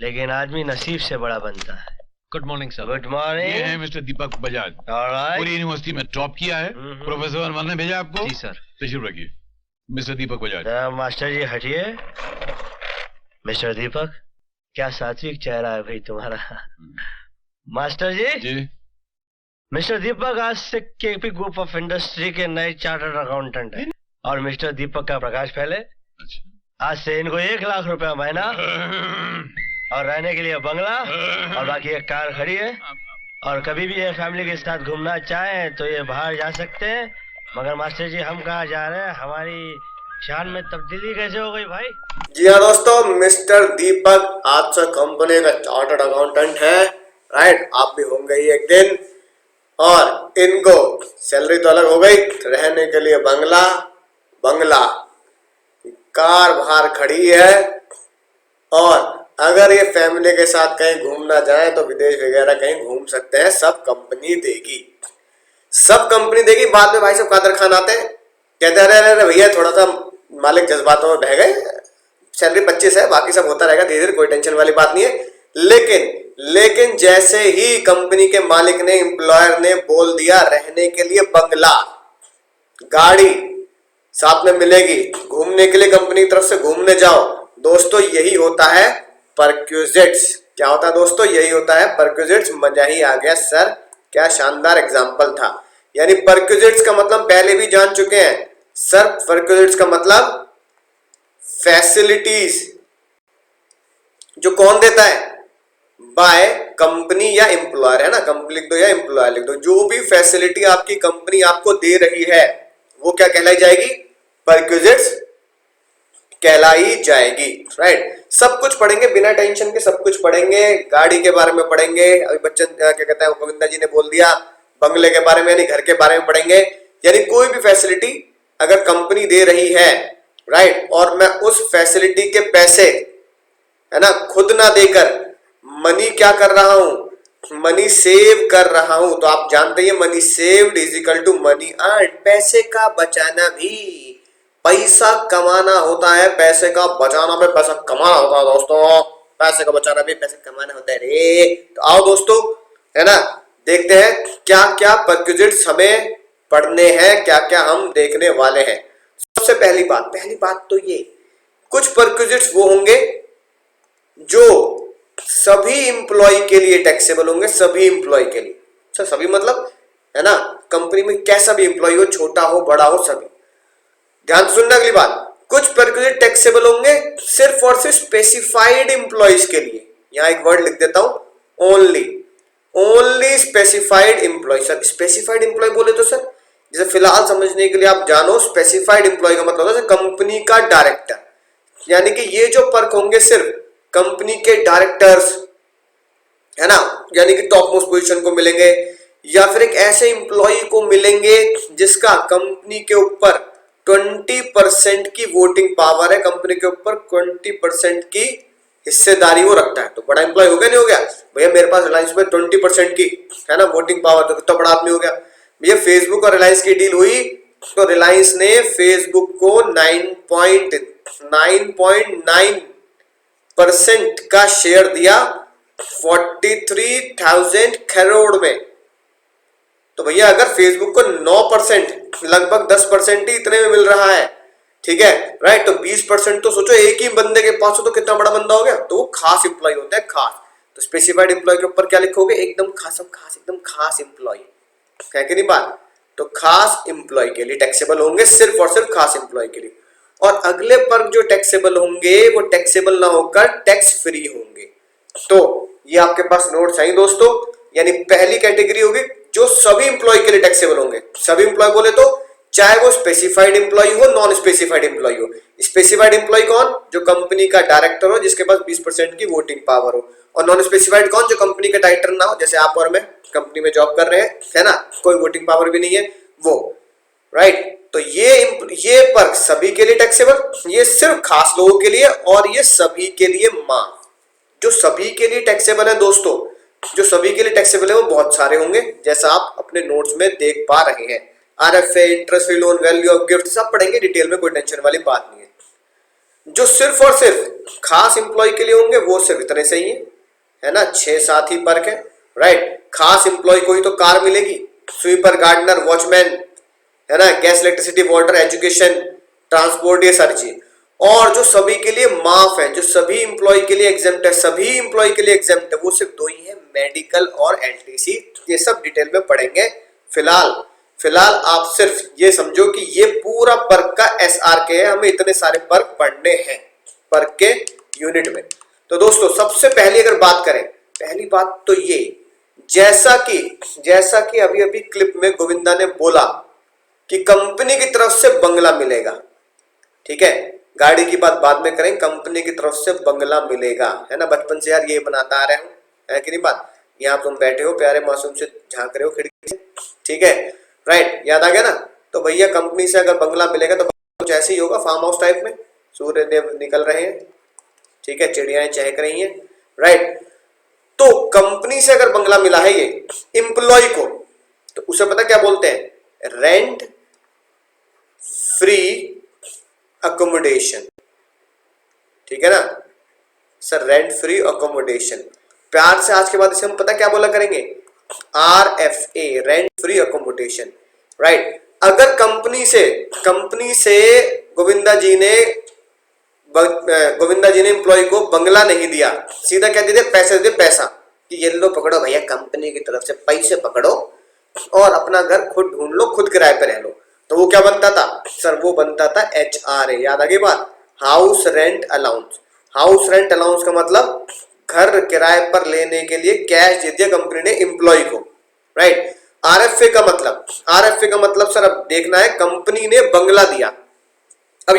लेकिन आदमी नसीब से बड़ा बनता है। Good morning sir. Good morning. ये है मिस्टर दीपक बजाज। ऑलराइट। पूरी यूनिवर्सिटी में टॉप किया है। प्रोफेसर अनवर ने भेजा आपको। जी सर। तशरीफ रखिए मिस्टर दीपक बजाज। मास्टर जी हटिए। मिस्टर दीपक, क्या सात्विक चेहरा है भाई तुम्हारा। मास्टर जी। मिस्टर दीपक आज से केपी ग्रुप ऑफ इंडस्ट्री के नए चार्टर्ड अकाउंटेंट है और मिस्टर दीपक का प्रकाश फैले। अच्छा। आज से इनको 1 लाख रुपया महीना और रहने के लिए बंगला और बाकी एक कार खड़ी है और कभी भी ये फैमिली के साथ घूमना चाहें तो ये बाहर जा सकते हैं। मगर मास्टर जी हम कहाँ जा रहे हैं, हमारी शान में तब्दीली कैसे हो गई भाई? जी हाँ दोस्तों, मिस्टर दीपक आज से कंपनी का चार्टर्ड अकाउंटेंट है। राइट, आप भी होंगे ही एक दिन। और इनको सैलरी तो अलग हो गई, रहने के लिए बंगला, कार बाहर खड़ी है और अगर ये फैमिली के साथ कहीं घूमना जाए तो विदेश वगैरह कहीं घूम सकते हैं। सब कंपनी देगी, सब कंपनी देगी। बाद में भाई साहब कादर खान आते हैं, कहते हैं अरे भैया थोड़ा सा मालिक जज्बातों में बह गए, सैलरी 25 है, बाकी सब होता रहेगा धीरे धीरे, कोई टेंशन वाली बात नहीं है। लेकिन जैसे ही कंपनी के मालिक ने, एम्प्लॉयर ने बोल दिया रहने के लिए बंगला, गाड़ी साथ में मिलेगी, घूमने के लिए कंपनी की तरफ से घूमने जाओ, दोस्तों यही होता है परक्विजिट्स। क्या होता है दोस्तों? यही होता है परक्विजिट्स। मजा ही आ गया सर, क्या शानदार एग्जाम्पल था। यानी परक्विजिट्स का मतलब पहले भी जान चुके हैं सर। परक्विजिट्स का मतलब फैसिलिटीज जो कौन देता है? बाय कंपनी या एम्प्लॉयर, है ना। कंपनी लिख दो या एम्प्लॉयर लिख दो। जो भी फैसिलिटी आपकी कंपनी आपको दे रही है वो क्या कहलाई जाएगी? परक्विजिट्स कहलाई जाएगी। राइट, सब कुछ पढ़ेंगे बिना टेंशन के, सब कुछ पढ़ेंगे। गाड़ी के बारे में पढ़ेंगे, अभी बच्चन क्या कहता है गोविंदा जी ने बोल दिया, बंगले के बारे में यानी घर के बारे में पढ़ेंगे। यानी कोई भी फैसिलिटी अगर कंपनी दे रही है, राइट, और मैं उस फैसिलिटी के पैसे, है ना, खुद ना देकर मनी क्या कर रहा हूं? मनी सेव कर रहा हूं। तो आप जानते हैं money saved is equal to money earn. पैसे का बचाना भी पैसा कमाना होता है, पैसे का बचाना भी पैसा कमाना होता है दोस्तों। पैसे का बचाना भी पैसे कमाना होता है रे। तो आओ दोस्तों, है ना, देखते हैं क्या क्या परक्विजिट्स हमें पढ़ने हैं, क्या क्या हम देखने वाले हैं। सबसे पहली बात तो ये, कुछ परक्विजिट्स वो होंगे जो सभी इंप्लॉय के लिए टैक्सेबल होंगे, सभी इंप्लॉय के लिए। अच्छा, सभी मतलब, है ना, कंपनी में कैसा भी इंप्लॉय हो, छोटा हो बड़ा हो, सभी। ध्यान सुनना अगली बात, कुछ परक्विजिट टैक्सेबल होंगे सिर्फ और सिर्फ स्पेसिफाइड इंप्लॉयज के लिए। यहां एक वर्ड लिख देता हूं, only specified employ. Sir specified employ बोले तो सर, जैसे फिलहाल समझने के लिए आप जानो, स्पेसिफाइड इंप्लॉय का मतलब है कंपनी का डायरेक्टर। यानी कि ये जो पर्क होंगे सिर्फ कंपनी के डायरेक्टर्स, है ना, यानी कि टॉप मोस्ट पोजीशन को मिलेंगे, या फिर एक ऐसे इंप्लॉय को मिलेंगे जिसका कंपनी के ऊपर 20% की वोटिंग पावर है, कंपनी के ऊपर 20% की हिस्सेदारी वो रखता है। तो बड़ा इंप्लॉय हो गया, नहीं हो गया भैया? मेरे पास रिलायंस में 20% की, है ना, वोटिंग पावर, तो कितना बड़ा आदमी हो गया भैया। फेसबुक और रिलायंस की डील हुई तो रिलायंस ने फेसबुक को 9.9% का शेयर दिया 43,000 करोड़ में। तो भैया अगर फेसबुक को 9%, लगभग 10% ही इतने में मिल रहा है, ठीक है, राइट, तो 20% तो सोचो एक ही बंदे के पास हो तो कितना बड़ा बंदा हो गया। तो वो खास इंप्लॉय होता है, खास। तो स्पेसिफाइड इंप्लॉय के ऊपर क्या लिखोगे? एकदम खास इंप्लॉय, है कि नहीं बात? तो खास इंप्लॉय के लिए टैक्सेबल होंगे, सिर्फ और सिर्फ खास इंप्लॉय के लिए। और अगले पर्क जो टैक्सेबल होंगे वो टैक्सेबल ना होकर टैक्स फ्री होंगे। तो ये आपके पास नोट्स आई दोस्तों। यानी पहली कैटेगरी होगी जो सभी इंप्लॉय के लिए टैक्सेबल होंगे। सभी इंप्लॉय बोले तो चाहे वो स्पेसिफाइड इंप्लॉय हो, नॉन स्पेसिफाइड इंप्लॉय हो। स्पेसिफाइड इंप्लॉय कौन? जो कंपनी का डायरेक्टर हो, जिसके पास 20% की वोटिंग पावर हो। और नॉन स्पेसिफाइड कौन? जो कंपनी का डायरेक्टर ना हो, जैसे आप और मैं कंपनी में जॉब कर रहे हैं, है ना, कोई वोटिंग पावर भी नहीं है वो, राइट। तो ये पर्क सभी के लिए टैक्सेबल, ये सिर्फ खास लोगों के लिए, और ये सभी के लिए माफ। जो सभी के लिए टैक्सेबल है दोस्तों, जो सभी के लिए टैक्सेबल है वो बहुत सारे होंगे, जैसा आप अपने नोट्स में देख पा रहे हैं। RFA, interest free loan, value of gift, सब पढ़ेंगे डिटेल में, कोई टेंशन वाली बात नहीं है। जो सिर्फ और सिर्फ खास एम्प्लॉय के लिए होंगे वो सिर्फ इतने सही है ना, 6-7 ही पर्क है, राइट। खास एम्प्लॉय को ही तो कार मिलेगी, स्वीपर, गार्डनर, वॉचमैन, है ना, gas, electricity, water, education, transport, ये सारी चीज। और जो सभी के लिए माफ है, जो सभी एम्प्लॉय के लिए एग्जेम्प्ट है, सभी एम्प्लॉय के लिए एग्जेम्प्ट है, वो सिर्फ 2 ही है, मेडिकल और एलटीसी। ये सब डिटेल में पढ़ेंगे। फिलहाल आप सिर्फ ये समझो कि ये पूरा पर्क का SRK है, हमें इतने सारे पर्क पढ़ने हैं पर्क के यूनिट में। तो दोस्तों सबसे पहली अगर बात करें, पहली बात तो ये, जैसा कि अभी अभी क्लिप में गोविंदा ने बोला कि कंपनी की तरफ से बंगला मिलेगा, ठीक है, गाड़ी की बात बाद में करें, कंपनी की तरफ से बंगला मिलेगा, है ना। बचपन से यार ये बनाता आ रहा हूं, है कि नहीं बात। यहाँ तुम बैठे हो प्यारे मासूम से झांक रहे हो खिड़की से, ठीक है, राइट, याद आ गया ना। तो भैया कंपनी से अगर बंगला मिलेगा तो कुछ ऐसे ही होगा, फार्म हाउस टाइप में, सूर्य देव निकल रहे हैं, ठीक है, चिड़ियाएं चहक रही हैं, राइट। तो कंपनी से अगर बंगला मिला है ये एम्प्लॉय को, तो उसे पता क्या बोलते हैं, रेंट फ्री अकोमोडेशन, ठीक है ना सर, रेंट फ्री अकोमोडेशन। प्यार से आज के बाद इसे हम पता क्या बोला करेंगे, RFA, rent free accommodation, right. अगर कंपनी से गोविंदा जी ने एम्प्लॉय को बंगला नहीं दिया, सीधा क्या दे दे, पैसे दे दे, पैसा कि ये लो पकड़ो भैया, कंपनी की तरफ से पैसे पकड़ो और अपना घर खुद ढूंढ लो, खुद किराए पे रह लो, तो वो क्या बनता था सर, वो बनता था HRA। याद आ गई बात, house rent allowance. House rent allowance का मतलब घर किराए पर लेने के लिए कैश दे दिया कंपनी ने एम्प्लॉय को, राइट। RFA का मतलब सर अब देखना है, कंपनी ने बंगला दिया, अब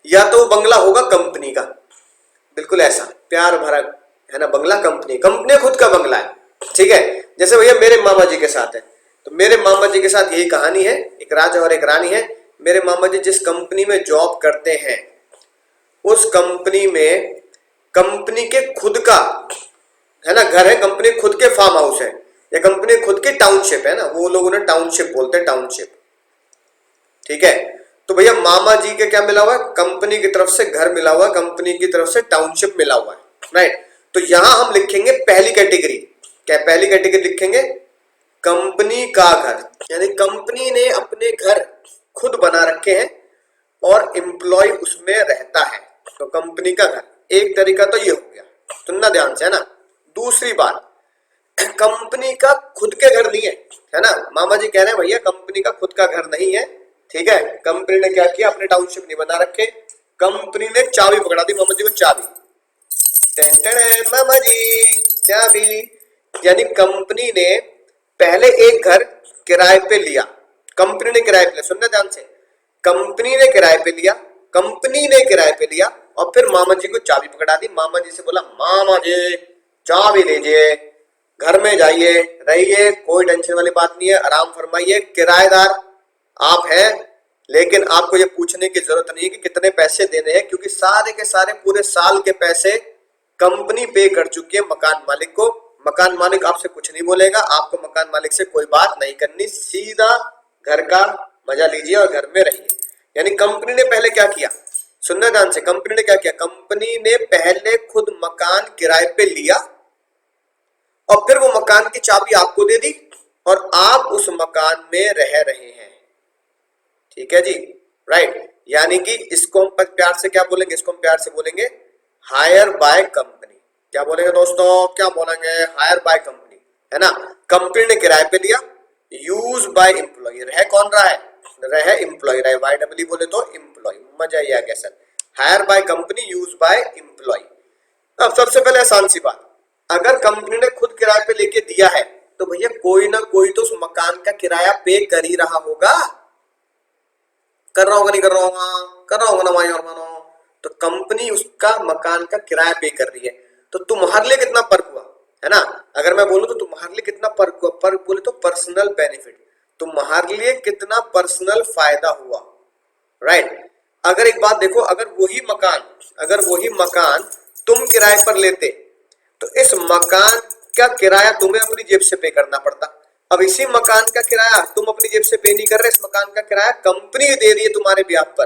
या तो बंगला होगा कंपनी का, बिल्कुल ऐसा प्यार भरा, है ना, बंगला कंपनी खुद का बंगला है, ठीक है। जैसे भैया मेरे मामा जी के साथ है, तो मेरे मामा जी के साथ यही कहानी है, एक राजा और एक रानी है। मेरे मामा जी जिस कंपनी में जॉब करते हैं, उस कंपनी में कंपनी के खुद का, है ना, घर है, कंपनी खुद के फार्म हाउस है, या कंपनी खुद की टाउनशिप है ना, वो लोग उन्हें टाउनशिप बोलते हैं, टाउनशिप, ठीक है। तो भैया मामा जी के क्या मिला हुआ है, कंपनी की तरफ से घर मिला हुआ है, कंपनी की तरफ से टाउनशिप मिला हुआ है, राइट। तो यहां हम लिखेंगे पहली कैटेगरी, क्या पहली कैटेगरी लिखेंगे, कंपनी का घर, यानी कंपनी ने अपने घर खुद बना रखे हैं और एम्प्लॉय उसमें रहता है, तो कंपनी का घर। एक तरीका तो ये हो गया, सुनना ध्यान से, है ना। दूसरी बात, कंपनी का खुद के घर नहीं है ना, मामा जी कह रहे हैं भैया कंपनी का खुद का घर नहीं है, ठीक है। कंपनी ने क्या किया, अपने टाउनशिप नहीं बना रखे, कंपनी ने चाबी पकड़ा दी मामा जी को, चाबी, मामा जी चाबी, यानी कंपनी ने पहले एक घर किराए पे लिया, कंपनी ने किराए पे लिया, सुनना ध्यान से, कंपनी ने किराए पे लिया और फिर मामा जी को चाबी पकड़ा दी। मामा जी से बोला, मामा जी चाबी लीजिए, घर में जाइए, रहिए, कोई टेंशन वाली बात नहीं है, आराम फरमाइए, किराएदार आप हैं, लेकिन आपको ये पूछने की जरूरत नहीं है कि कितने पैसे देने हैं, क्योंकि सारे के सारे पूरे साल के पैसे कंपनी पे कर चुकी है मकान मालिक को। मकान मालिक आपसे कुछ नहीं बोलेगा, आपको मकान मालिक से कोई बात नहीं करनी, सीधा घर का मजा लीजिए और घर में रहिए। यानी कंपनी ने पहले क्या किया, सुनना ध्यान से, कंपनी ने क्या किया, कंपनी ने पहले खुद मकान किराए पे लिया और फिर वो मकान की चाबी आपको दे दी और आप उस मकान में रह रहे हैं, ठीक है जी, राइट। यानी कि इसको हम प्यार से क्या बोलेंगे, इसको हम प्यार से बोलेंगे हायर बाय कंपनी। क्या बोलेंगे दोस्तों, क्या बोलेंगे, हायर बाय कंपनी, है ना। कंपनी ने किराए पे लिया, यूज बाय एम्प्लॉय, रह कौन रहा है, रह एम्प्लॉय, रह YEE बोले तो एम्प्लॉय, मजा ही आ गया sir. Hire by company, use by employ. अब सबसे पहले आसान सी बात, अगर कंपनी ने खुद किराए पे लेके दिया है तो भैया कोई ना कोई तो उस मकान का किराया पे कर ही रहा होगा, कर रहा होगा, नहीं कर रहा होगा, कर रहा होगा ना भाई और मानो। तो कंपनी उसका मकान का किराया पे कर रही है, तो तुम्हारे लिए कितना फर्क हुआ, है ना। अगर मैं बोलूं तो तुम्हारे लिए कितना फर्क हुआ, फर्क बोले तो पर्सनल बेनिफिट, तुम्हारे लिए कितना पर्सनल फायदा हुआ, राइट। अगर एक बात देखो, अगर वही मकान तुम किराए पर लेते तो इस मकान का किराया तुम्हें अपनी जेब से पे करना पड़ता। अब इसी मकान का किराया तुम अपनी जेब से पे नहीं कर रहे, इस मकान का किराया कंपनी दे रही है तुम्हारे ब्याह पर,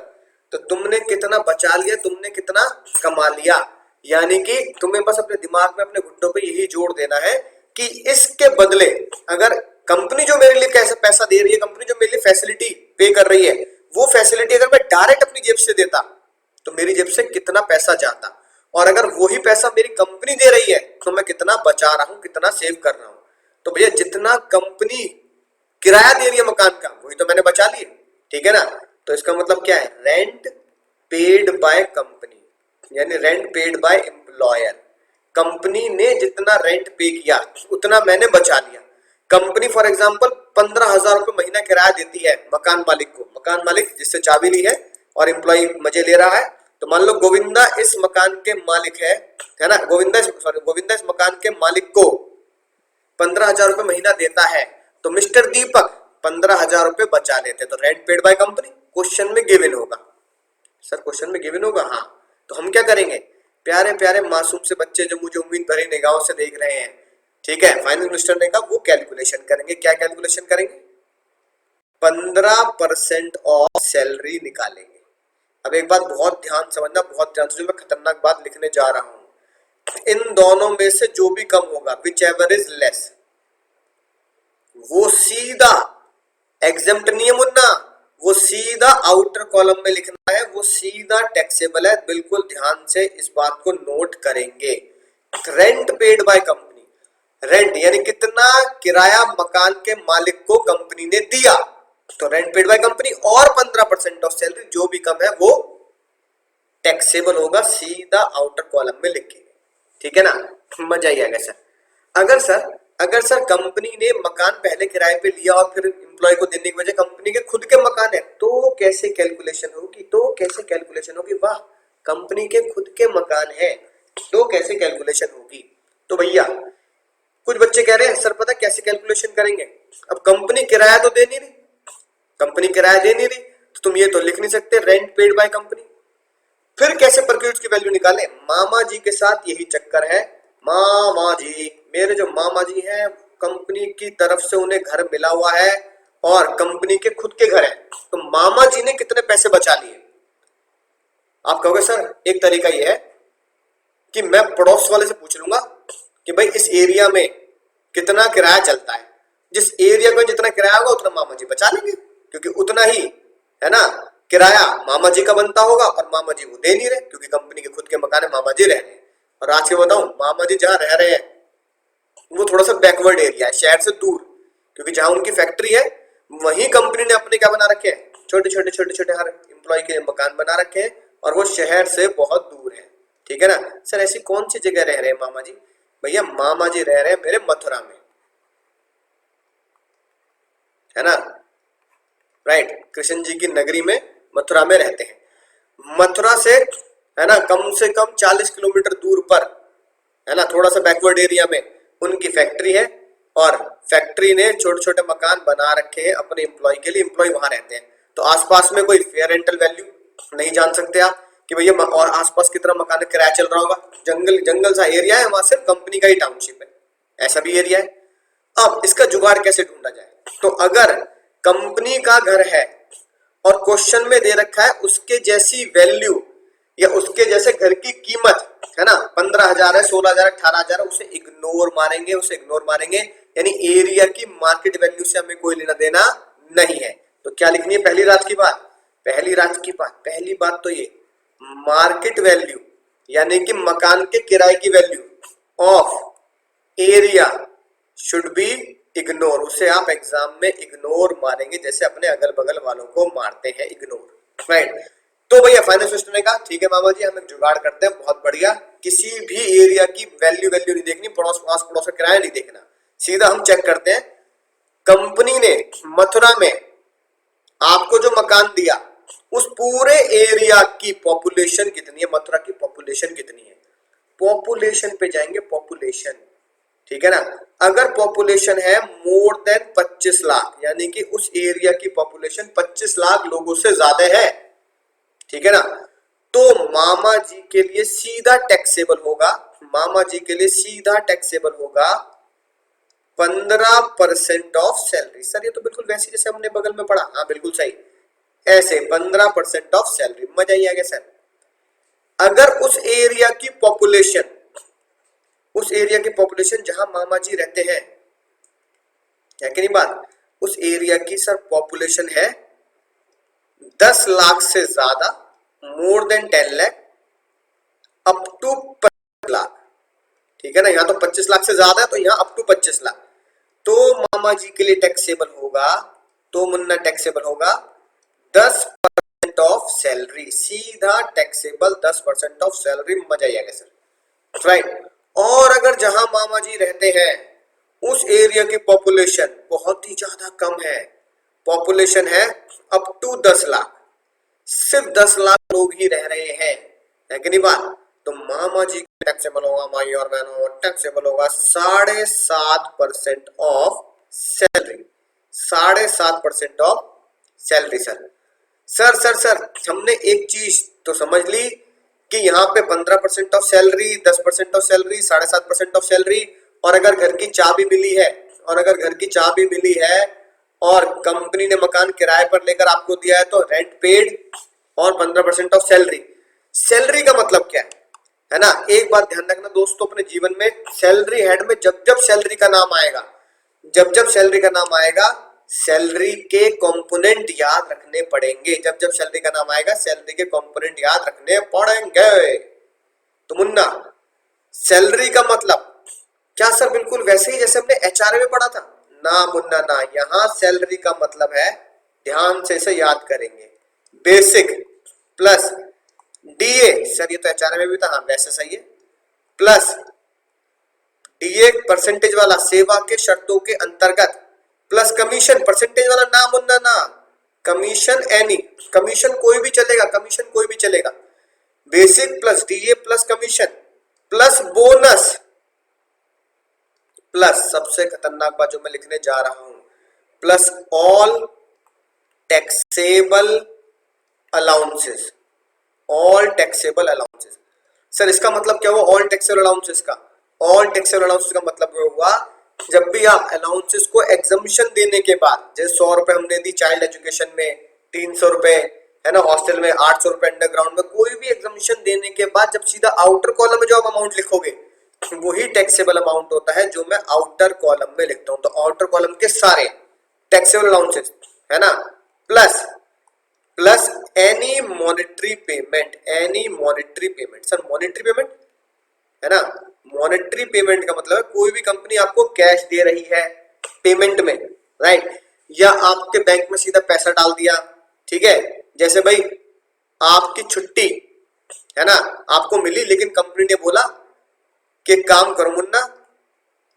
तो तुमने कितना बचा लिया, तुमने कितना कमा लिया। यानी कि तुम्हें बस अपने दिमाग में, अपने घुटनों पे यही जोड़ देना है कि इसके बदले अगर कंपनी जो मेरे लिए कैसा पैसा दे रही है, कंपनी जो मेरे लिए फैसिलिटी पे कर रही है, वो फैसिलिटी अगर मैं डायरेक्ट अपनी जेब से देता तो मेरी जेब से कितना पैसा जाता, और अगर वही पैसा मेरी कंपनी दे रही है तो मैं कितना बचा रहा हूं, कितना सेव कर रहा हूं। तो भैया जितना कंपनी किराया दे रही है मकान का, वही तो मैंने बचा लिया, ठीक है ना। तो इसका मतलब क्या है, रेंट पेड बाय कंपनी, यानी rent paid by employer. Company ने जितना रेंट पे किया उतना मैंने बचा लिया। कंपनी फॉर एग्जांपल 15,000 रुपए महीना किराया देती है मकान मालिक को, मकान मालिक जिससे चाबी ली है और एम्प्लॉय मजे ले रहा है। तो मान लो गोविंदा इस मकान के मालिक है ना, गोविंदा इस मकान के मालिक को 15,000 रुपए महीना देता है, तो मिस्टर दीपक 15,000 रुपए बचा लेते हैं। तो rent paid by company question में गिवन होगा। सर क्वेश्चन में गिवन होगा, हाँ। तो हम क्या करेंगे, प्यारे प्यारे मासूम से बच्चे जो मुझे उम्मीद भरी निगाहों से देख रहे हैं, ठीक है, फाइनेंस मिनिस्टर ने कहा वो कैलकुलेशन करेंगे। क्या कैलकुलेशन करेंगे, 15% ऑफ सैलरी निकालेंगे। अब एक बात बहुत ध्यान समझना, बहुत ध्यान से, जो मैं खतरनाक बात लिखने जा रहा हूं, इन दोनों में से जो भी कम होगा, विच एवर इज लेस, वो सीधा एग्जेम्प्ट नहीं है मुन्ना, वो सीधा आउटर कॉलम में लिखना है, वो सीधा टैक्सेबल है। बिल्कुल ध्यान से इस बात को नोट करेंगे। Rent paid by company, rent यानी कितना किराया मकान के मालिक को कंपनी ने दिया, तो रेंट पेड बाय कंपनी, और 15% ऑफ सैलरी जो भी कम है वो टैक्सेबल होगा, सीधा आउटर कॉलम में लिखेंगे, ठीक है ना। मजा ही आएगा सर। अगर सर कंपनी ने मकान पहले किराए पे लिया और फिर एम्प्लॉय को देने की वजह कंपनी के खुद के मकान है, तो कैसे कैलकुलेशन होगी, वाह, कंपनी के खुद के मकान है तो कैसे कैलकुलेशन होगी। तो भैया कुछ बच्चे कह रहे हैं सर पता कैसे कैलकुलेशन करेंगे, अब कंपनी किराया तो दे नहीं रही, तो तुम ये तो लिख नहीं सकते रेंट पेड बाय कंपनी, फिर कैसे परक्यूट की वैल्यू निकालें। मामा जी के साथ यही चक्कर है। मामा जी, मेरे जो मामा जी हैं, कंपनी की तरफ से उन्हें घर मिला हुआ है और कंपनी के खुद के घर है, तो मामा जी ने कितने पैसे बचा लिए। आप कहोगे सर एक तरीका ये है कि मैं पड़ोस वाले से पूछ लूंगा कि भाई इस एरिया में कितना किराया चलता है, जिस एरिया में जितना किराया होगा उतना मामा जी बचा लेंगे, क्योंकि उतना ही है ना किराया मामा जी का बनता होगा, और मामा जी वो दे नहीं रहे क्योंकि कंपनी के खुद के मकान है, मामा जी रह रहे हैं। और आज के बताऊं, मामा जी जहाँ रह रहे हैं वो थोड़ा सा बैकवर्ड एरिया है, शहर से दूर, क्योंकि जहां उनकी फैक्ट्री है वहीं कंपनी ने अपने क्या बना रखे हैं, छोटे छोटे हर एम्प्लॉय के मकान बना रखे हैं, और वो शहर से बहुत दूर है, ठीक है ना। सर ऐसी कौन सी जगह रह रहे हैं मामा जी, भैया मामा जी रह रहे हैं मेरे मथुरा में, है ना, राइट, कृष्ण जी की नगरी में मथुरा में रहते हैं। मथुरा से है ना कम से कम 40 किलोमीटर दूर पर, है ना, थोड़ा सा बैकवर्ड एरिया में उनकी फैक्ट्री है, और फैक्ट्री ने छोटे छोटे मकान बना रखे हैं अपने एम्प्लॉय के लिए, एम्प्लॉय वहां रहते हैं। तो आसपास में कोई फेयर रेंटल वैल्यू नहीं जान सकते आप कि भैया, और आसपास कितना मकान किराया चल रहा होगा, जंगल सा एरिया है, वहां सिर्फ कंपनी का ही टाउनशिप है, ऐसा भी एरिया है। अब इसका जुगाड़ कैसे ढूंढा जाए, तो अगर कंपनी का घर है और क्वेश्चन में दे रखा है उसके जैसी वैल्यू या उसके जैसे घर की कीमत, है ना, 15,000 है, 16,000, 18,000 है, उसे इग्नोर मारेंगे, यानी एरिया की मार्केट वैल्यू से हमें कोई लेना देना नहीं है। तो क्या लिखनी है पहली बात तो ये मार्केट वैल्यू यानी कि मकान के किराए की value of area should be ignore, उसे आप एग्जाम में इग्नोर मारेंगे जैसे अपने अगल बगल वालों को मारते हैं इग्नोर, राइट। तो भैया फाइनेंस मिनिस्टर ने कहा ठीक है मामा जी, हम एक जुगाड़ करते हैं, बहुत बढ़िया, किसी भी एरिया की वैल्यू नहीं देखनी, पड़ोस का किराया नहीं देखना, सीधा हम चेक करते हैं कंपनी ने मथुरा में आपको जो मकान दिया उस पूरे एरिया की पॉपुलेशन कितनी है, मथुरा की पॉपुलेशन कितनी है, पॉपुलेशन पे जाएंगे, पॉपुलेशन, ठीक है ना। अगर पॉपुलेशन है मोर देन 25 लाख, यानी कि उस एरिया की पॉपुलेशन 25 लाख लोगों से ज्यादा है, ठीक है ना, तो मामा जी के लिए सीधा टैक्सेबल होगा, 15% ऑफ सैलरी। सर ये तो बिल्कुल वैसे जैसे हमने बगल में पढ़ा, हाँ बिल्कुल सही, ऐसे 15% ऑफ सैलरी। मजा ही आ गया सर। अगर उस एरिया की पॉपुलेशन जहां मामा जी रहते हैं, है कि नहीं बात, उस एरिया की सर पॉपुलेशन है 10 लाख से ज्यादा, more than 10 lakh, up to 25 lakh. ठीक है ना, यहाँ तो 25 लाख से ज्यादा है तो यहाँ अप टू 25 लाख। तो मामा जी के लिए टैक्सेबल होगा, तो मुन्ना टैक्सेबल होगा 10% ऑफ सैलरी, सीधा टैक्सेबल 10% ऑफ सैलरी। मजा ही आएगा सर, राइट। और अगर जहां मामा जी रहते हैं उस एरिया की पॉपुलेशन बहुत ही ज्यादा कम है, पॉपुलेशन है अप टू 10 लाख, सिर्फ 10 लाख लोग ही रह रहे हैं, है कि नहीं बात, तो मामा जी टैक्सेबल होगा, माई और बहनों, टैक्सेबल होगा 7.5% of salary, 7.5% of salary. Sir हमने एक चीज तो समझ ली कि यहाँ पे 15% of salary, 10% of salary, 7.5% of salary, और अगर घर की चाबी मिली है और कंपनी ने मकान किराए पर लेकर आपको दिया है तो रेंट पेड और 15% ऑफ सैलरी। सैलरी का मतलब क्या है ना, एक बात ध्यान रखना दोस्तों अपने जीवन में, सैलरी हेड में जब जब सैलरी का नाम आएगा, सैलरी के कंपोनेंट याद रखने पड़ेंगे। जब सैलरी का नाम आएगा सैलरी के कंपोनेंट याद रखने पड़ेंगे। तो मुन्ना, सैलरी का मतलब क्या सर बिल्कुल वैसे ही जैसे हमने एचआर में पढ़ा था? ना मुन्ना ना, यहाँ सैलरी का मतलब है, ध्यान से इसे याद करेंगे, बेसिक प्लस डीए, सर ये तो एचआर में भी था, हाँ वैसे सही है, प्लस डीए परसेंटेज वाला सेवा के शर्तों के अंतर्गत, प्लस कमीशन परसेंटेज वाला, ना मुन्ना ना, कमीशन एनी, कमीशन कोई भी चलेगा, basic plus DA plus commission plus bonus plus सबसे खतरनाक बात जो मैं लिखने जा रहा हूं, plus all taxable allowances, all taxable allowances. Sir इसका मतलब क्या हुआ ऑल टैक्सेबल अलाउंसेस का? ऑल टैक्सेबल अलाउंसेस का मतलब हुआ जब भी आप अलाउंसेस को एग्जम्पशन देने के बाद, जैसे 100 रुपए हमने दी चाइल्ड एजुकेशन में, 300 रुपए है ना हॉस्टल में, 800 रुपए अंडरग्राउंड में, कोई भी एग्जम्पशन देने के बाद जब सीधा आउटर कॉलम में जो आप अमाउंट लिखोगे वही टैक्सेबल अमाउंट होता है जो मैं आउटर कॉलम में लिखता हूं। तो आउटर कॉलम के सारे टैक्सेबल अलाउंसेस है ना, plus any monetary payment, sir monetary payment है ना, मॉनेटरी पेमेंट का मतलब है कोई भी कंपनी आपको कैश दे रही है पेमेंट में, राइट, या आपके बैंक में सीधा पैसा डाल दिया, ठीक है। जैसे भाई आपकी छुट्टी है ना आपको मिली, लेकिन कंपनी ने बोला कि काम करो मुन्ना,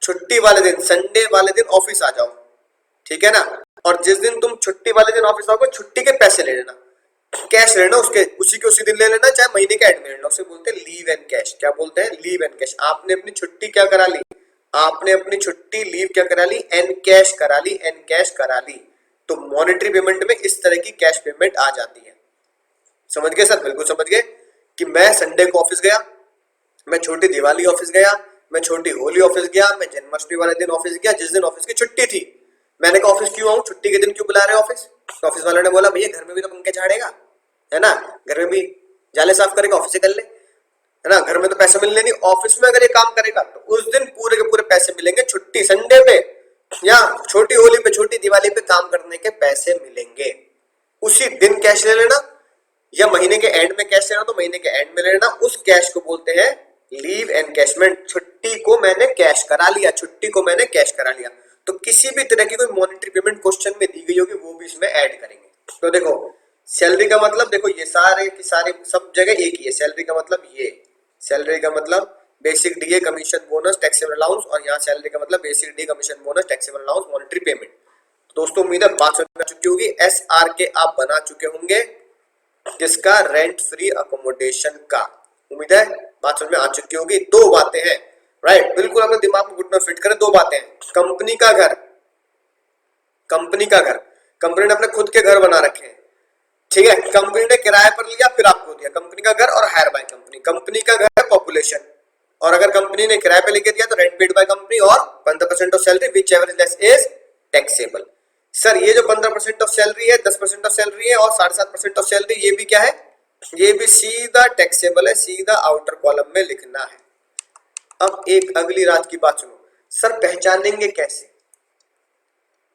छुट्टी वाले दिन, संडे वाले दिन ऑफिस आ जाओ, ठीक है ना, और जिस दिन तुम छुट्टी वाले दिन ऑफिस आओगे छुट्टी के पैसे ले लेना, कैश लेना, उसी दिन ले लेना, चाहे महीने का एंड में लेना, उसे बोलते हैं लीव एंड कैश। क्या बोलते हैं? Leave and cash. आपने अपनी छुट्टी क्या करा ली? आपने अपनी छुट्टी लीव क्या करा ली? एंड कैश करा ली। तो मॉनेटरी पेमेंट में इस तरह की कैश पेमेंट आ जाती है। समझ गए सर? बिल्कुल समझ गए कि मैं संडे को ऑफिस गया, मैं छोटी दिवाली ऑफिस गया, मैं छोटी होली ऑफिस गया, मैं जन्माष्टमी वाले दिन ऑफिस गया, जिस दिन ऑफिस की छुट्टी थी। मैंने कहा ऑफिस क्यों आऊं, छुट्टी के दिन क्यों बुला रहे ऑफिस? तो ऑफिस वाले ने बोला भैया घर में भी तो पंखे झाड़ेगा, है ना, घर में भी जाले साफ करेगा, ऑफिस से कर ले, है ना, घर में तो पैसे मिलने नहीं, ऑफिस में अगर ये काम करेगा तो उस दिन पूरे के पूरे पैसे मिलेंगे, छुट्टी संडे पे या छोटी होली पे, छोटी दिवाली पे काम करने के पैसे मिलेंगे। उसी दिन कैश ले लेना, या महीने के एंड में कैश लेना तो महीने के एंड में लेना, उस कैश को बोलते हैं लीव एनकैशमेंट। छुट्टी को मैंने कैश करा लिया, तो किसी भी तरह की कोई मॉनेटरी पेमेंट क्वेश्चन में दी गई होगी वो भी इसमें ऐड करेंगे। तो देखो सैलरी का मतलब, देखो ये सारे की सारे सब जगह एक ही है। सैलरी का मतलब basic DA, commission, bonus, taxable allowance, और यहाँ सैलरी का मतलब basic DA, commission, bonus, taxable allowance, monetary payment. दोस्तों उम्मीद है बात समझ में आ चुकी होगी। एसआर के आप बना चुके होंगे, किसका? रेंट फ्री अकोमोडेशन का। उम्मीद है बात समझ में आ चुकी होगी। दो बातें हैं, राइट, बिल्कुल अपने दिमाग में घुटना फिट करें। दो बातें हैं, कंपनी का घर, कंपनी ने अपने खुद के घर बना रखे हैं, ठीक है, कंपनी ने किराए पर लिया फिर आपको दिया, कंपनी का घर, और हायर बाय कंपनी। कंपनी का घर है पॉपुलेशन, और अगर कंपनी ने किराए पे लेके दिया तो रेंट पेड बाय कंपनी और 15% of salary, whichever is less is taxable. Sir ये जो 15% ऑफ सैलरी है, 10% ऑफ सैलरी है और 7.5% ऑफ सैलरी, ये भी क्या है, ये भी सीधा टैक्सेबल है, सीधा आउटर कॉलम में लिखना है। अब एक अगली रात की बात सुनो, सर पहचानेंगे कैसे,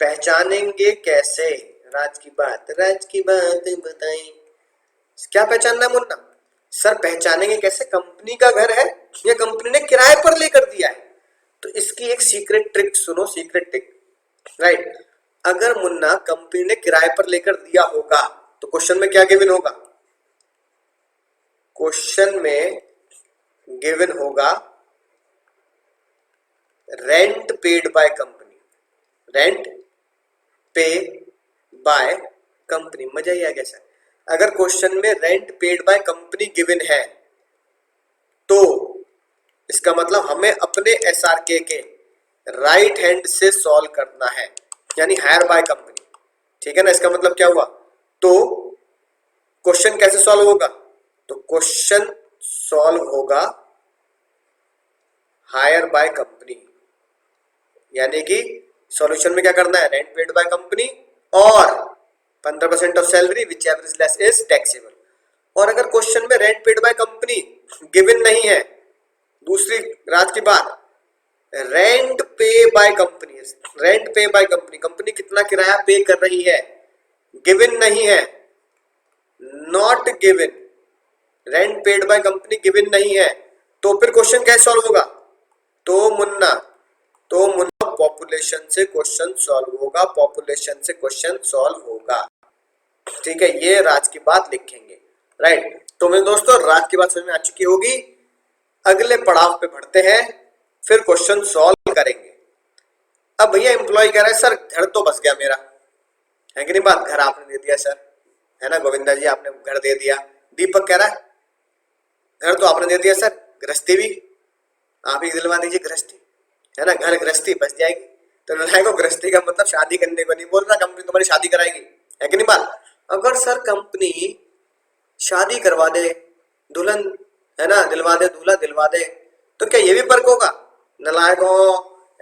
पहचानेंगे कैसे, राज की बात बताएं, क्या पहचानना है मुन्ना? सर पहचानेंगे कैसे, कंपनी का घर है या कंपनी ने किराए पर लेकर दिया है? तो इसकी एक सीक्रेट ट्रिक सुनो, सीक्रेट ट्रिक, राइट। अगर मुन्ना कंपनी ने किराए पर लेकर दिया होगा तो क्वेश्चन में क्या गिवन होगा, क्वेश्चन में गिवन होगा rent paid by company, rent pay by company. मजा ही आ गया सर। अगर क्वेश्चन में rent paid by company given है तो इसका मतलब हमें अपने एसआरके के राइट हैंड से सॉल्व करना है, यानी हायर बाय कंपनी, ठीक है ना। इसका मतलब क्या हुआ, तो क्वेश्चन कैसे सॉल्व होगा, तो क्वेश्चन सॉल्व होगा हायर बाय कंपनी, यानी कि सॉल्यूशन में क्या करना है, रेंट पेड बाय कंपनी और 15% of salary which average less is taxable. और अगर क्वेश्चन में rent paid by company given नहीं है, दूसरी रात की बात, rent pay by company, rent pay by company, company कितना किराया पे कर रही है, गिवन नहीं है, not given, rent paid by company given नहीं है, तो फिर क्वेश्चन कैसे सॉल्व होगा, तो मुन्ना पॉपुलेशन से क्वेश्चन सॉल्व होगा, पॉपुलेशन से क्वेश्चन सॉल्व होगा, ठीक है। ये राज की बात लिखेंगे, राइट। तो मेरे दोस्तों राज की बात समझ में आ चुकी होगी। अगले पड़ाव पे बढ़ते हैं, फिर क्वेश्चन सॉल्व करेंगे। अब भैया एम्प्लॉय कह रहा है सर घर तो बस गया मेरा, है कि नहीं बात, घर आपने दे दिया सर, है ना गोविंदा जी, आपने घर दे दिया। दीपक कह रहा है घर तो आपने दे दिया सर, गृहस्थी भी आप ही दिलवा दीजिए, गृहस्थी, है ना, घर गृहस्थी बस जाएगी। तो नालायक को गृहस्थी का मतलब शादी करने को नहीं बोल रहा, कंपनी तुम्हारी शादी कराएगी, है कि नहीं बात। अगर सर कंपनी शादी करवा दे, दुल्हन, है ना, दिलवा दे, दूल्हा दिलवा दे, तो क्या ये भी फर्क होगा, नालायक हो,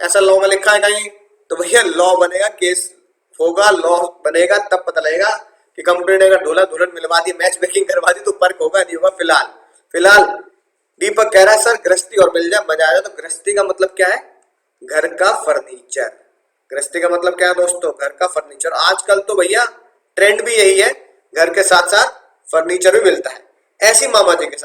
ऐसा लॉ में लिखा है कहीं, तो भैया लॉ बनेगा, केस होगा, लॉ बनेगा, तब पता लगेगा कि कंपनी ने अगर दूल्हा दुल्हन मिलवा दी, मैच मेकिंग करवा दी, तो फर्क होगा नहीं होगा। फिलहाल दीपक कह रहा है सर गृहस्थी और मिल जाए मजा आ जाए। तो गृहस्थी का मतलब क्या है, घर का फर्नीचर। गृहस्थी का मतलब क्या है दोस्तों, घर का फर्नीचर। आजकल तो भैया ट्रेंड भी यही है, घर के साथ साथ फर्नीचर भी मिलता है। ऐसी मामा जी के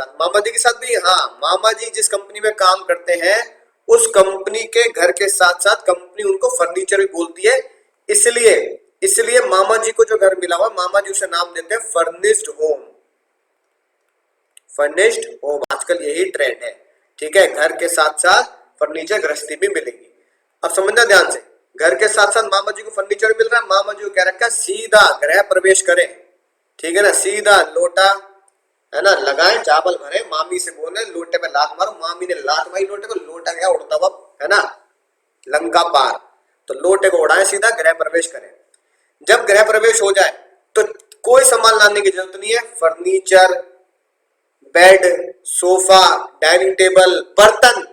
साथ भी, हाँ, मामा जी जिस कंपनी में काम करते हैं उस कंपनी के घर के साथ साथ कंपनी उनको फर्नीचर भी बोलती है। इसलिए मामा जी को जो घर मिला हुआ, मामा जी उसे नाम देते हैं फर्निश्ड होम, फर्निश्ड होम। आजकल यही ट्रेंड है, ठीक है, घर के साथ साथ फर्नीचर गृहस्थी भी मिलेगी। अब समझना ध्यान से, घर के साथ साथ मामा जी को फर्नीचर मिल रहा है, मामा जी को क्या रखा, सीधा गृह प्रवेश करें, ठीक है ना, सीधा लोटा, है ना, लगाए, चावल भरे, मामी से बोले लोटे पे लात मारो, मामी ने लात मारी लोटे को, लोटा गया उड़ता हुआ, है ना, लंका पार। तो लोटे को उड़ाए, सीधा गृह प्रवेश करें। जब गृह प्रवेश हो जाए तो कोई सामान लाने की जरूरत नहीं है, furniture, bed, sofa, dining table, बर्तन,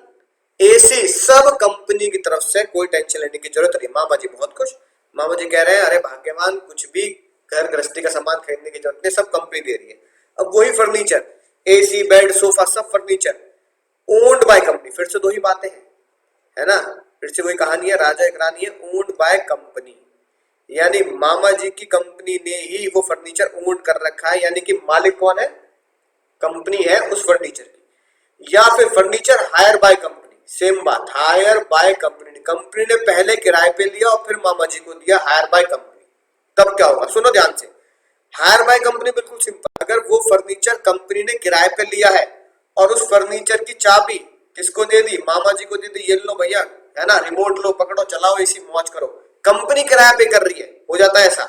एसी, सब कंपनी की तरफ से, कोई टेंशन लेने की जरूरत नहीं। मामा जी बहुत खुश, मामा जी कह रहे हैं अरे भाग्यवान, कुछ भी घर गृहस्थी का सामान खरीदने की जरूरत नहीं, सब कंपनी दे रही है। अब वही फर्नीचर, एसी, बेड, सोफा, सब फर्नीचर ओन्ड बाय कंपनी। फिर से दो ही बातें हैं, है ना, फिर से वही कहानी है, राजा एक रानी है, ओन्ड बाय कंपनी, यानी मामा जी की कंपनी ने ही वो फर्नीचर ओन कर रखा है, यानी कि मालिक कौन है, कंपनी है उस फर्नीचर की। या फिर furniture hire by company, same बात, हायर बाय कंपनी, कंपनी ने पहले किराए पे लिया और फिर मामा जी को दिया हायर बाय कंपनी। तब क्या होगा, सुनो ध्यान से, हायर बाय कंपनी बिल्कुल सिंपल, अगर वो फर्नीचर कंपनी ने किराए पे लिया है और उस फर्नीचर की चाबी किसको दे दी, मामा जी को दे दी, ये लो भैया, है ना, रिमोट लो, पकड़ो, चलाओ एसी, मौज करो, कंपनी किराया पे कर रही है, हो जाता है ऐसा।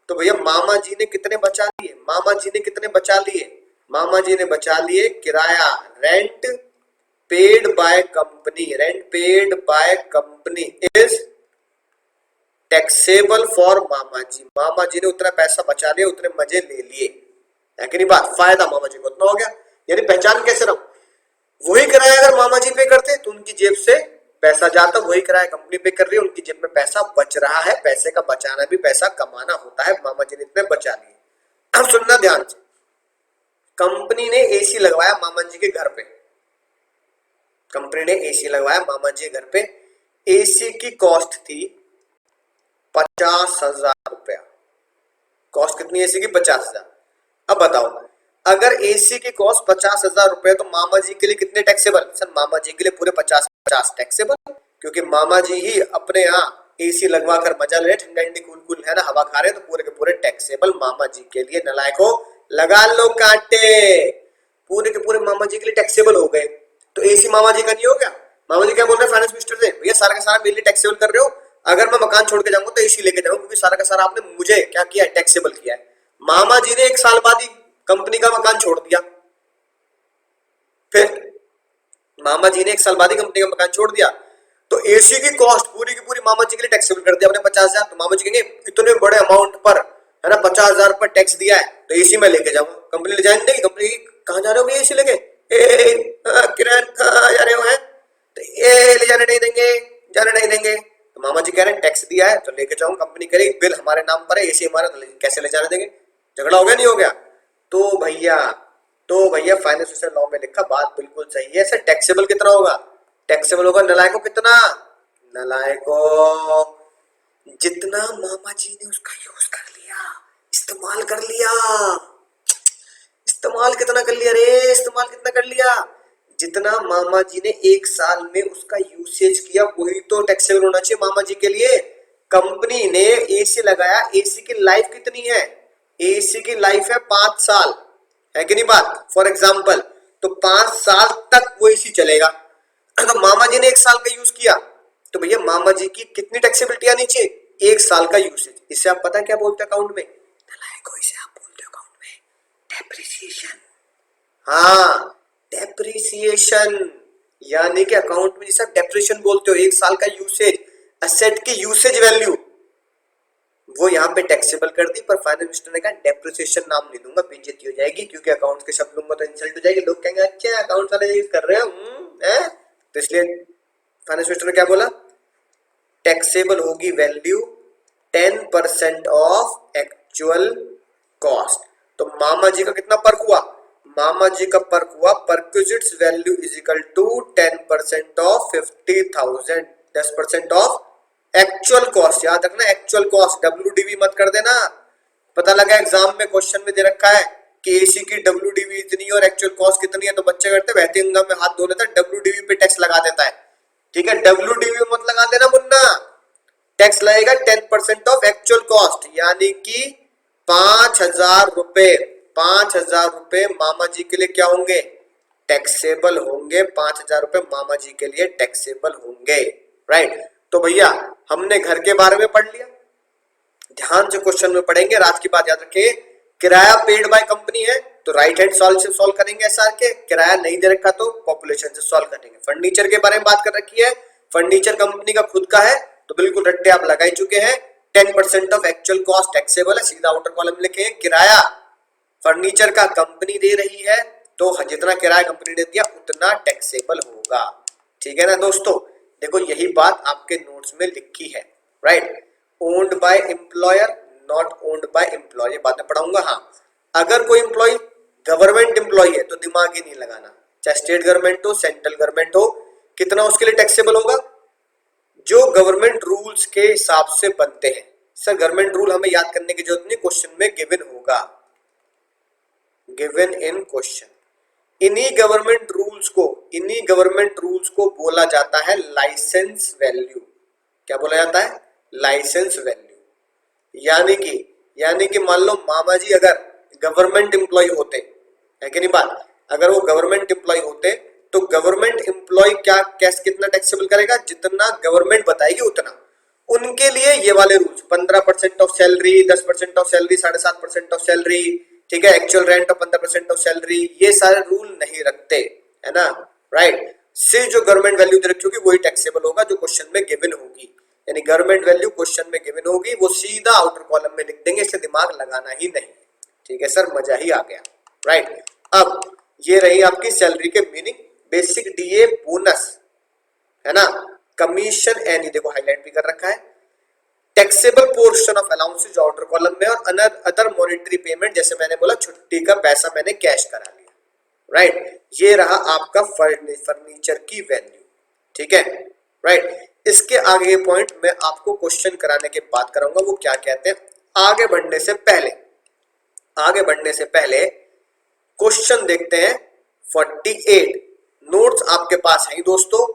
तो भैया मामा जी ने कितने बचा लिए, मामा जी ने कितने बचा लिए, मामा जी ने बचा लिए किराया, rent paid by company, rent paid by company is taxable for मामा जी। मामा जी ने उतना पैसा बचा लिया, उतने मजे ले लिए, है कि नहीं बात, फायदा मामा जी को उतना हो गया। यानी पहचान कैसे रहो, वही किराया अगर मामा जी पे करते तो उनकी जेब से पैसा जाता वही किराया कंपनी पे कर रही है, उनकी जेब में पैसा बच रहा है। पैसे का बचाना भी पैसा कमाना होता है, मामा जी ने इतने बचा लिए। अब सुनना ध्यान से, कंपनी ने एसी लगवाया मामा जी के घर पे, कंपनी ने एसी लगवाया मामा जी के घर पे। एसी की कॉस्ट थी 50,000 रुपया। कॉस्ट कितनी एसी की? 50,000। अब बताओ, अगर एसी की कॉस्ट 50,000 रुपए तो मामा जी के लिए कितने टैक्सेबल? सर मामा जी के लिए पूरे 50 टैक्सेबल, क्योंकि मामा जी ही अपने यहाँ एसी लगवा कर मजा ले, ठंडा ठंडी कूल कूल है ना हवा खा रहे, तो पूरे के पूरे टैक्सेबल मामा जी के लिए। नलायको लगा लो कांटे, पूरे के पूरे मामा जी के लिए टैक्सेबल हो गए। तो एसी मामा जी का नहीं हो गया? मामा जी क्या बोल रहे हैं फाइनेंस मिनिस्टर से, भैया सारा का सारा मेरे लिए टैक्सेबल कर रहे हो, अगर मैं मकान छोड़ के जाऊंगा तो एसी लेके जाऊंगा, क्योंकि सारा का सारा आपने मुझे क्या किया है? टैक्सेबल किया है। मामा जी ने 1 साल बाद ही कंपनी का मकान छोड़ दिया। फिर मामा जी ने 1 साल बाद ही कंपनी का मकान छोड़ दिया, तो एसी की कॉस्ट पूरी की पूरी मामा जी के लिए टैक्सेबल कर दिया अपने 50,000। तो मामा जी कहेंगे इतने बड़े अमाउंट पर है ना 50,000 पर टैक्स दिया है, तो एसी में लेके जाऊंगा। कंपनी ले जाने देगी? कंपनी कहाँ जा रहे हो एसी लेके? किरण कहाँ जा रहे हो? हैं तो ये ले जाने नहीं देंगे, जाने नहीं देंगे। तो मामा जी कह रहे हैं टैक्स दिया है तो लेके जाऊंगा, कंपनी करेगी बिल हमारे नाम पर है, एसी हमारा, तो कैसे ले जाने देंगे? झगड़ा हो गया नहीं हो गया? तो भैया फाइनेंशियल लॉ में लिखा बात बिल्कुल सही है। सर टैक्सेबल कितना होगा? टैक्सेबल होगा नलायको कितना? नलायको जितना मामा जी ने उसका यूज कर लिया, इस्तेमाल कर लिया। इस्तेमाल कितना कर लिया रे? इस्तेमाल कितना कर लिया? जितना मामा जी ने 1 साल में उसका यूसेज किया वही तो टैक्सेबल होना चाहिए मामा जी के लिए। कंपनी ने एसी लगाया, एसी की लाइफ कितनी है? एसी की लाइफ है 5 साल, है कि नहीं बात? फॉर एग्जाम्पल, तो 5 साल तक वो एसी चलेगा। तो मामा जी ने 1 साल का यूज किया, तो भैया मामा जी की कितनी टैक्सेबिलिटी आनी चाहिए? 1 साल का यूसेज। इसे आप पता क्या बोलते हैं अकाउंट में? इसे आप बोलते हो अकाउंट में डेप्रिसिएशन। हाँ, डेप्रिसिएशन, यानी कि अकाउंट में जिसे आप डेप्रिसिएशन बोलते हो, 1 साल का यूसेज, एसेट की यूसेज वैल्यू, वो यहाँ पे टैक्सेबल कर दी। पर फाइनेंस मिनिस्टर ने कहा डेप्रिसिएशन नाम नहीं दूंगा, बेइज्जती हो जाएगी, क्योंकि अकाउंट्स के शब्द लूंगा तो इंसल्ट हो जाएगी, लोग कहेंगे अच्छा अकाउंट्स वाले यूज कर रहे हैं। तो इसलिए फाइनेंस मिनिस्टर ने क्या बोला? टैक्सेबल होगी वैल्यू 10% ऑफ एक्चुअल कॉस्ट। तो मामा जी का कितना पर्क हुआ? मामा जी का पर्क हुआ perquisites value is equal to 10% of 50,000, 10% of actual cost. याद रखना एक्चुअल कॉस्ट, WDV मत कर देना। पता लगा एग्जाम में क्वेश्चन में दे रखा है कि एसी की WDV इतनी और एक्चुअल कॉस्ट कितनी है, तो बच्चे करते बहती गंगा में हाथ धो लेता है, WDV पे टैक्स लगा देता है। ठीक है, WDV मत लगा देना मुन्ना, टैक्स लगेगा 10% ऑफ एक्चुअल कॉस्ट, यानी कि 5,000 रुपए। 5,000 रुपए मामा जी के लिए क्या होंगे? टैक्सेबल होंगे। 5,000 रुपए मामा जी के लिए टैक्सेबल होंगे, राइट। तो भैया हमने घर के बारे में पढ़ लिया, ध्यान से क्वेश्चन में पढ़ेंगे, रात की बात याद रखिए। किराया पेड बाय कंपनी है तो राइट हैंड सॉल्व से सॉल्व करेंगे एसआर के, किराया नहीं दे रखा तो पॉपुलेशन से सॉल्व करेंगे। फर्नीचर के बारे में बात कर रखी है, फर्नीचर कंपनी का खुद का है तो बिल्कुल रट्टे आप लगा ही चुके हैं। 10% ऑफ एक्चुअल कॉस्ट टैक्सेबल है, सीधा आउटर कॉलम लिखे हैं। किराया फर्नीचर का कंपनी दे रही है तो जितना किराया कंपनी ने दिया उतना टैक्सेबल होगा। ठीक है ना दोस्तों, देखो यही बात आपके नोट्स में लिखी है, right. Owned by employer, not owned by employee, ये बात मैं पढ़ाऊंगा। हाँ, अगर कोई एम्प्लॉय गवर्नमेंट एम्प्लॉय है तो दिमाग ही नहीं लगाना, चाहे स्टेट गवर्नमेंट हो सेंट्रल गवर्नमेंट हो, कितना उसके लिए टैक्सेबल होगा? जो गवर्नमेंट रूल्स के हिसाब से बनते हैं। सर गवर्नमेंट रूल हमें याद करने की जरूरत नहीं, क्वेश्चन में गिवन होगा, गिवन इन क्वेश्चन। इन्हीं गवर्नमेंट रूल्स को बोला जाता है लाइसेंस वैल्यू। क्या बोला जाता है? Licence value. यानी कि मान लो मामा जी अगर गवर्नमेंट एम्प्लॉय होते, है कि नहीं बात, अगर वो गवर्नमेंट एम्प्लॉय होते तो गवर्नमेंट एम्प्लॉय कितना टैक्सेबल करेगा? जितना गवर्नमेंट बताएगी उतना। उनके लिए ये वाले rules 15% of salary, 10% of salary, 7.5% of salary, ठीक है, actual rent of 15% of salary, ये सारे रूल नहीं रखते, है ना, राइट। सिर्फ जो गवर्नमेंट वैल्यू दे रखी होगी वही टैक्सेबल होगा जो क्वेश्चन में गिवन होगी। यानी गवर्नमेंट वैल्यू क्वेश्चन में गिवन होगी, वो सीधा आउटर कॉलम में लिख देंगे, इससे दिमाग लगाना ही नहीं। ठीक है सर, मजा ही आ गया, राइट। अब ये रही आपकी सैलरी के मीनिंग, बेसिक डीए बोनस, है ना, कमीशन एनी, देखो हाईलाइट भी कर रखा है, टैक्सेबल पोर्शन ऑफ अलाउंसेस जो आउटर कॉलम में, और अदर मॉनिटरी पेमेंट, जैसे मैंने बोला छुट्टी का पैसा मैंने कैश करा लिया, राइट। ये रहा आपका फर्नीचर की वैल्यू, ठीक है, राइट। इसके आगे पॉइंट मैं आपको क्वेश्चन कराने के बाद कराऊंगा, वो क्या कहते हैं। आगे बढ़ने से पहले क्वेश्चन देखते हैं 48। नोट्स आपके पास है दोस्तों,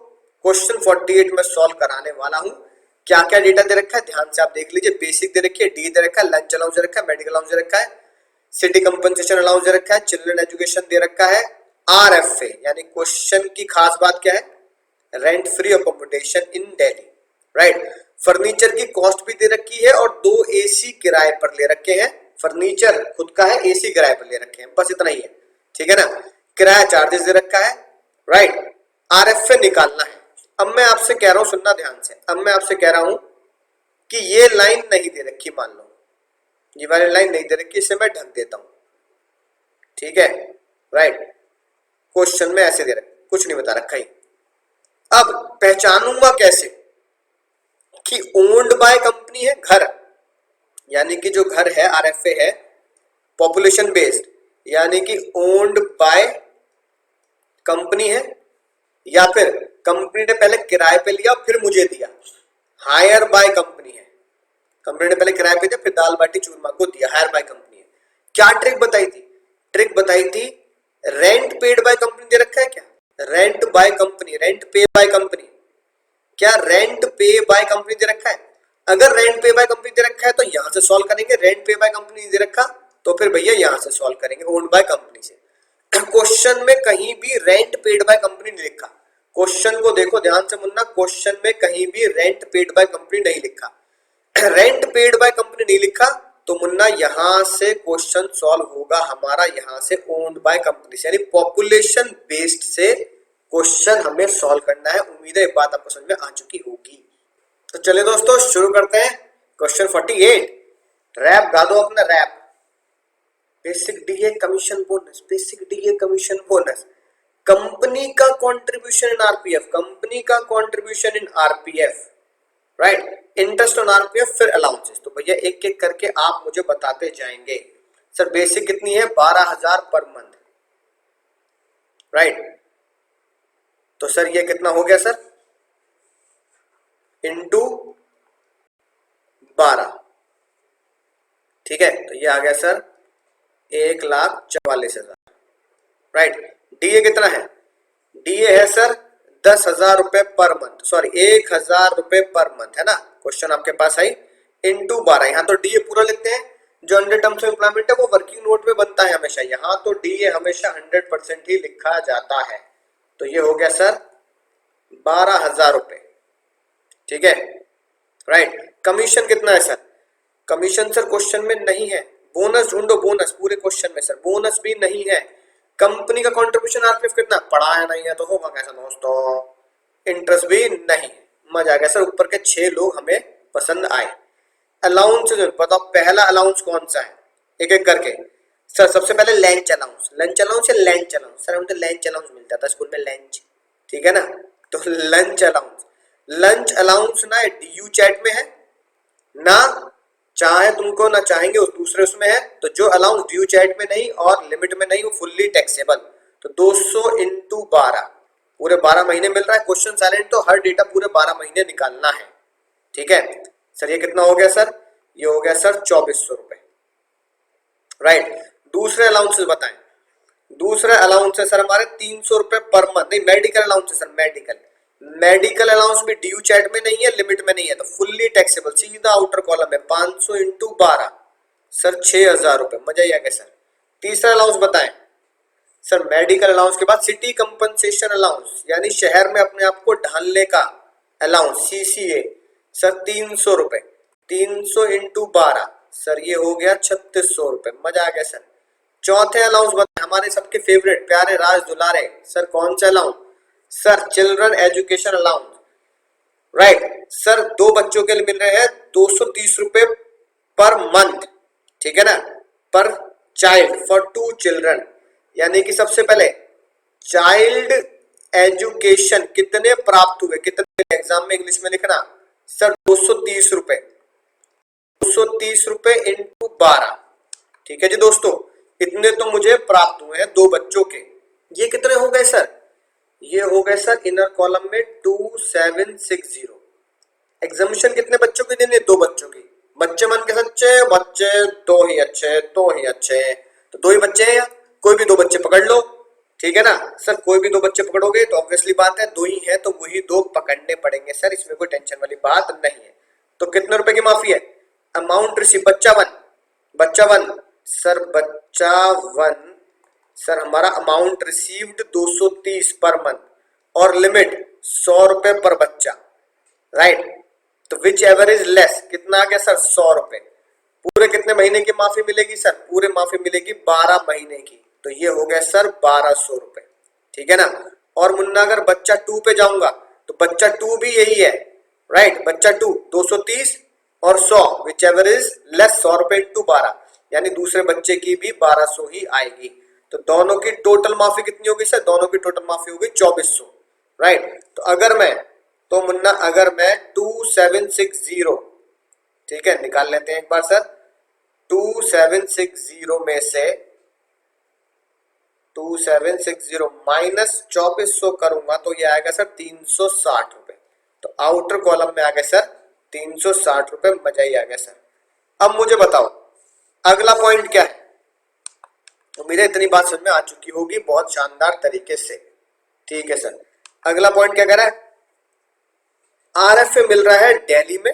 क्वेश्चन 48 में सॉल्व कराने वाला हूं। क्या क्या डेटा दे रखा है ध्यान से आप देख लीजिए। बेसिक दे रखी है, डी दे रखा है, लंच अलाउंस दे रखा है, मेडिकल अलाउंस दे रखा है, सिटी कंपनसेशन अलाउंस दे रखा है, चिल्ड्रन एजुकेशन दे रखा है, RFA यानी क्वेश्चन की खास बात क्या है, रेंट फ्री अकोमोडेशन इन दिल्ली, राइट। फर्नीचर की कॉस्ट भी दे रखी है और 2 AC किराए पर ले रखे हैं, फर्नीचर खुद का है, AC किराए पर ले रखे हैं, बस इतना ही है, ठीक है ना। किराया चार्जेस दे रखा है, राइट। RFA निकालना है। अब मैं आपसे कह रहा हूं, सुनना ध्यान से, अब मैं आपसे कह रहा हूं कि ये लाइन नहीं दे रखी, मान लो ये वाली लाइन नहीं दे रखी, इसे मैं ढक देता हूं, ठीक है, राइट। क्वेश्चन में ऐसे दे रखा, कुछ नहीं बता रखा ही। अब पहचानूंगा कैसे कि ओन्ड बाय कंपनी है, घर यानी कि जो घर है RFA है, पॉपुलेशन बेस्ड यानी कि ओन्ड बाय कंपनी है, या फिर कंपनी ने पहले किराए पे लिया फिर मुझे दिया, हायर बाय कंपनी है, कंपनी ने पहले किराए पे दिया फिर दाल बाटी चूरमा को दिया, हायर बाय कंपनी है। क्या ट्रिक बताई थी, ट्रिक बताई थी रेंट पेड बाय कंपनी दे रखा है क्या, rent by company, rent pay by company, क्या रेंट पे बाय कंपनी दे रखा है। अगर रेंट पे बाय कंपनी दे रखा है तो यहां से सॉल्व करेंगे, रेंट पे बाय कंपनी दे रखा तो फिर भैया यहां से सॉल्व करेंगे ओन्ड बाय कंपनी से। क्वेश्चन में कहीं भी रेंट पेड बाय कंपनी नहीं लिखा, क्वेश्चन को देखो ध्यान से मुन्ना, क्वेश्चन में कहीं भी रेंट पेड बाय कंपनी नहीं लिखा, रेंट पेड बाय कंपनी नहीं लिखा तो मुन्ना यहां से क्वेश्चन सॉल्व होगा हमारा, यहां से ओन्ड बाय कंपनी से, यानी पॉपुलेशन बेस्ड से क्वेश्चन हमें सॉल्व करना है। उम्मीद है ये बात आपको समझ में आ चुकी होगी। तो चलिए दोस्तों शुरू करते हैं क्वेश्चन 48। रैप गा दो अपना, rap. Basic DA commission bonus, basic DA commission bonus, company का कंट्रीब्यूशन इन आरपीएफ, कंपनी का contribution in RPF, right, interest on RPF, फिर अलाउंसेस। तो भैया एक एक करके आप मुझे बताते जाएंगे। सर बेसिक कितनी है, 12,000 पर मंथ, राइट। तो सर ये कितना हो गया सर, इंटू 12, ठीक है। तो ये आ गया सर 1,44,000, राइट। डीए कितना है, डीए है सर 10,000 रुपए पर मंथ, सॉरी 1,000 रुपए पर मंथ है ना, क्वेश्चन आपके पास आई, इंटू 12। यहाँ तो डीए पूरा लिखते हैं, जो अंडर टर्म्स ऑफ एम्प्लॉयमेंट है वो वर्किंग नोट में बनता है हमेशा, यहाँ तो डीए हमेशा 100% ही लिखा जाता है। तो ये हो गया सर 12,000 रुपए, ठीक है, राइट। कमीशन कितना है सर, कमीशन सर क्वेश्चन में नहीं है, बोनस ढूंढो, बोनस पूरे क्वेश्चन में सर बोनस भी नहीं है। कंपनी का कंट्रीब्यूशन आरपीएफ कितना, पढ़ा है नहीं है तो होगा कैसा दोस्तों, इंटरेस्ट भी नहीं। मजा आ गया सर, ऊपर के 6 लोग हमें पसंद आए। अलाउंस बताओ, पहला अलाउंस कौन सा है, एक एक करके। सर सबसे पहले लंच अलाउंस, लंच अलाउंस या लंच अलाउंस, सर हमको लंच अलाउंस मिलता था स्कूल में, लंच, ठीक है ना। तो लंच अलाउंस, लंच अलाउंस ना डीयू चैट में है ना, चाहे तुमको ना चाहेंगे उस दूसरे उसमें है। तो जो अलाउंस ड्यू चैट में नहीं और लिमिट में नहीं वो फुल्ली टैक्सेबल। तो 200 इंटू 12, पूरे 12 महीने मिल रहा है। क्वेश्चन साइलेंट तो हर डेटा पूरे 12 महीने निकालना है, ठीक है। सर ये कितना हो गया सर, ये हो गया सर 2400 रुपए, राइट। दूसरे अलाउंसेस बताएं, दूसरे अलाउंस है सर हमारे 300 रुपए पर मंथ, नहीं मेडिकल अलाउंस है सर, मेडिकल, मेडिकल अलाउंस भी ड्यू चैट में नहीं है, लिमिट में नहीं है, तो फुल्ली टैक्सेबल, सीधा आउटर कॉलम है। 500 इंटू 12 सर 6,000 रुपए, मजा ही आ गया सर। तीसरा अलाउंस बताएं सर, मेडिकल अलाउंस के बाद सिटी कंपनसेशन अलाउंस, यानी शहर में अपने आप को ढालने का अलाउंस, CCA सर 300 रुपए, 300 इंटू 12 सर ये हो गया 3600 रुपए, मजा आ गया सर। चौथे अलाउंस बताएं, हमारे सबके फेवरेट प्यारे राज दुलारे, सर कौन सा allowance, sir children education allowance, right. Sir 2 बच्चों के लिए मिल रहे हैं 230 रुपए पर मंथ, ठीक है ना, पर चाइल्ड, फॉर 2 चिल्ड्रन, यानी कि सबसे पहले चाइल्ड एजुकेशन कितने प्राप्त हुए, कितने एग्जाम में इंग्लिश में लिखना सर 230 रुपए, 230 रुपए इंटू 12, ठीक है जी दोस्तों, इतने तो मुझे प्राप्त हुए हैं 2 बच्चों के। ये कितने हो गए सर, ये हो गए सर इनर कॉलम में 2760। एग्जामिनेशन कितने बच्चों की देनी है, 2 बच्चों की। बच्चे मन के सच्चे, बच्चे 2 ही अच्छे, 2 ही अच्छे, तो 2 ही बच्चे हैं, कोई भी 2 बच्चे पकड़ लो, ठीक है ना सर। कोई भी 2 बच्चे पकड़ोगे तो ऑब्वियसली बात है 2 ही है तो वही 2 पकड़ने पड़ेंगे सर, इसमें कोई टेंशन वाली बात नहीं है। तो कितने रुपए की माफी है, अमाउंट रिसीव बच्चा 1, बच्चा 1 सर, बच्चा 1 सर हमारा अमाउंट रिसीव्ड 230 पर मंथ और लिमिट 100 रुपए पर बच्चा, राइट। तो विच एवर इज लेस, कितना आ गया सर 100 रुपए। पूरे कितने महीने की माफी मिलेगी सर, पूरे माफी मिलेगी 12 महीने की, तो ये हो गया सर 1200 रुपए, ठीक है ना। और मुन्ना अगर बच्चा 2 पे जाऊंगा तो बच्चा 2 भी यही है, राइट। बच्चा 2 230 और 100 विच एवर इज लेस, 100 रुपए इंटू 12, यानी दूसरे बच्चे की भी 1200 ही आएगी। तो दोनों की टोटल माफी कितनी होगी सर, दोनों की टोटल माफी होगी 2400, राइट। तो अगर मैं, तो मुन्ना अगर मैं 2760, ठीक है निकाल लेते हैं एक बार सर, 2760 में से 2760 माइनस 2400 करूंगा तो ये आएगा सर 360 रुपए। तो आउटर कॉलम में आ गए सर 360 रुपए, मजा ही आ गया सर। अब मुझे बताओ अगला पॉइंट क्या है, तो मेरे इतनी बात समझ में आ चुकी होगी बहुत शानदार तरीके से, ठीक है सर। अगला पॉइंट क्या कह रहा है, आरएफए मिल रहा है दिल्ली में,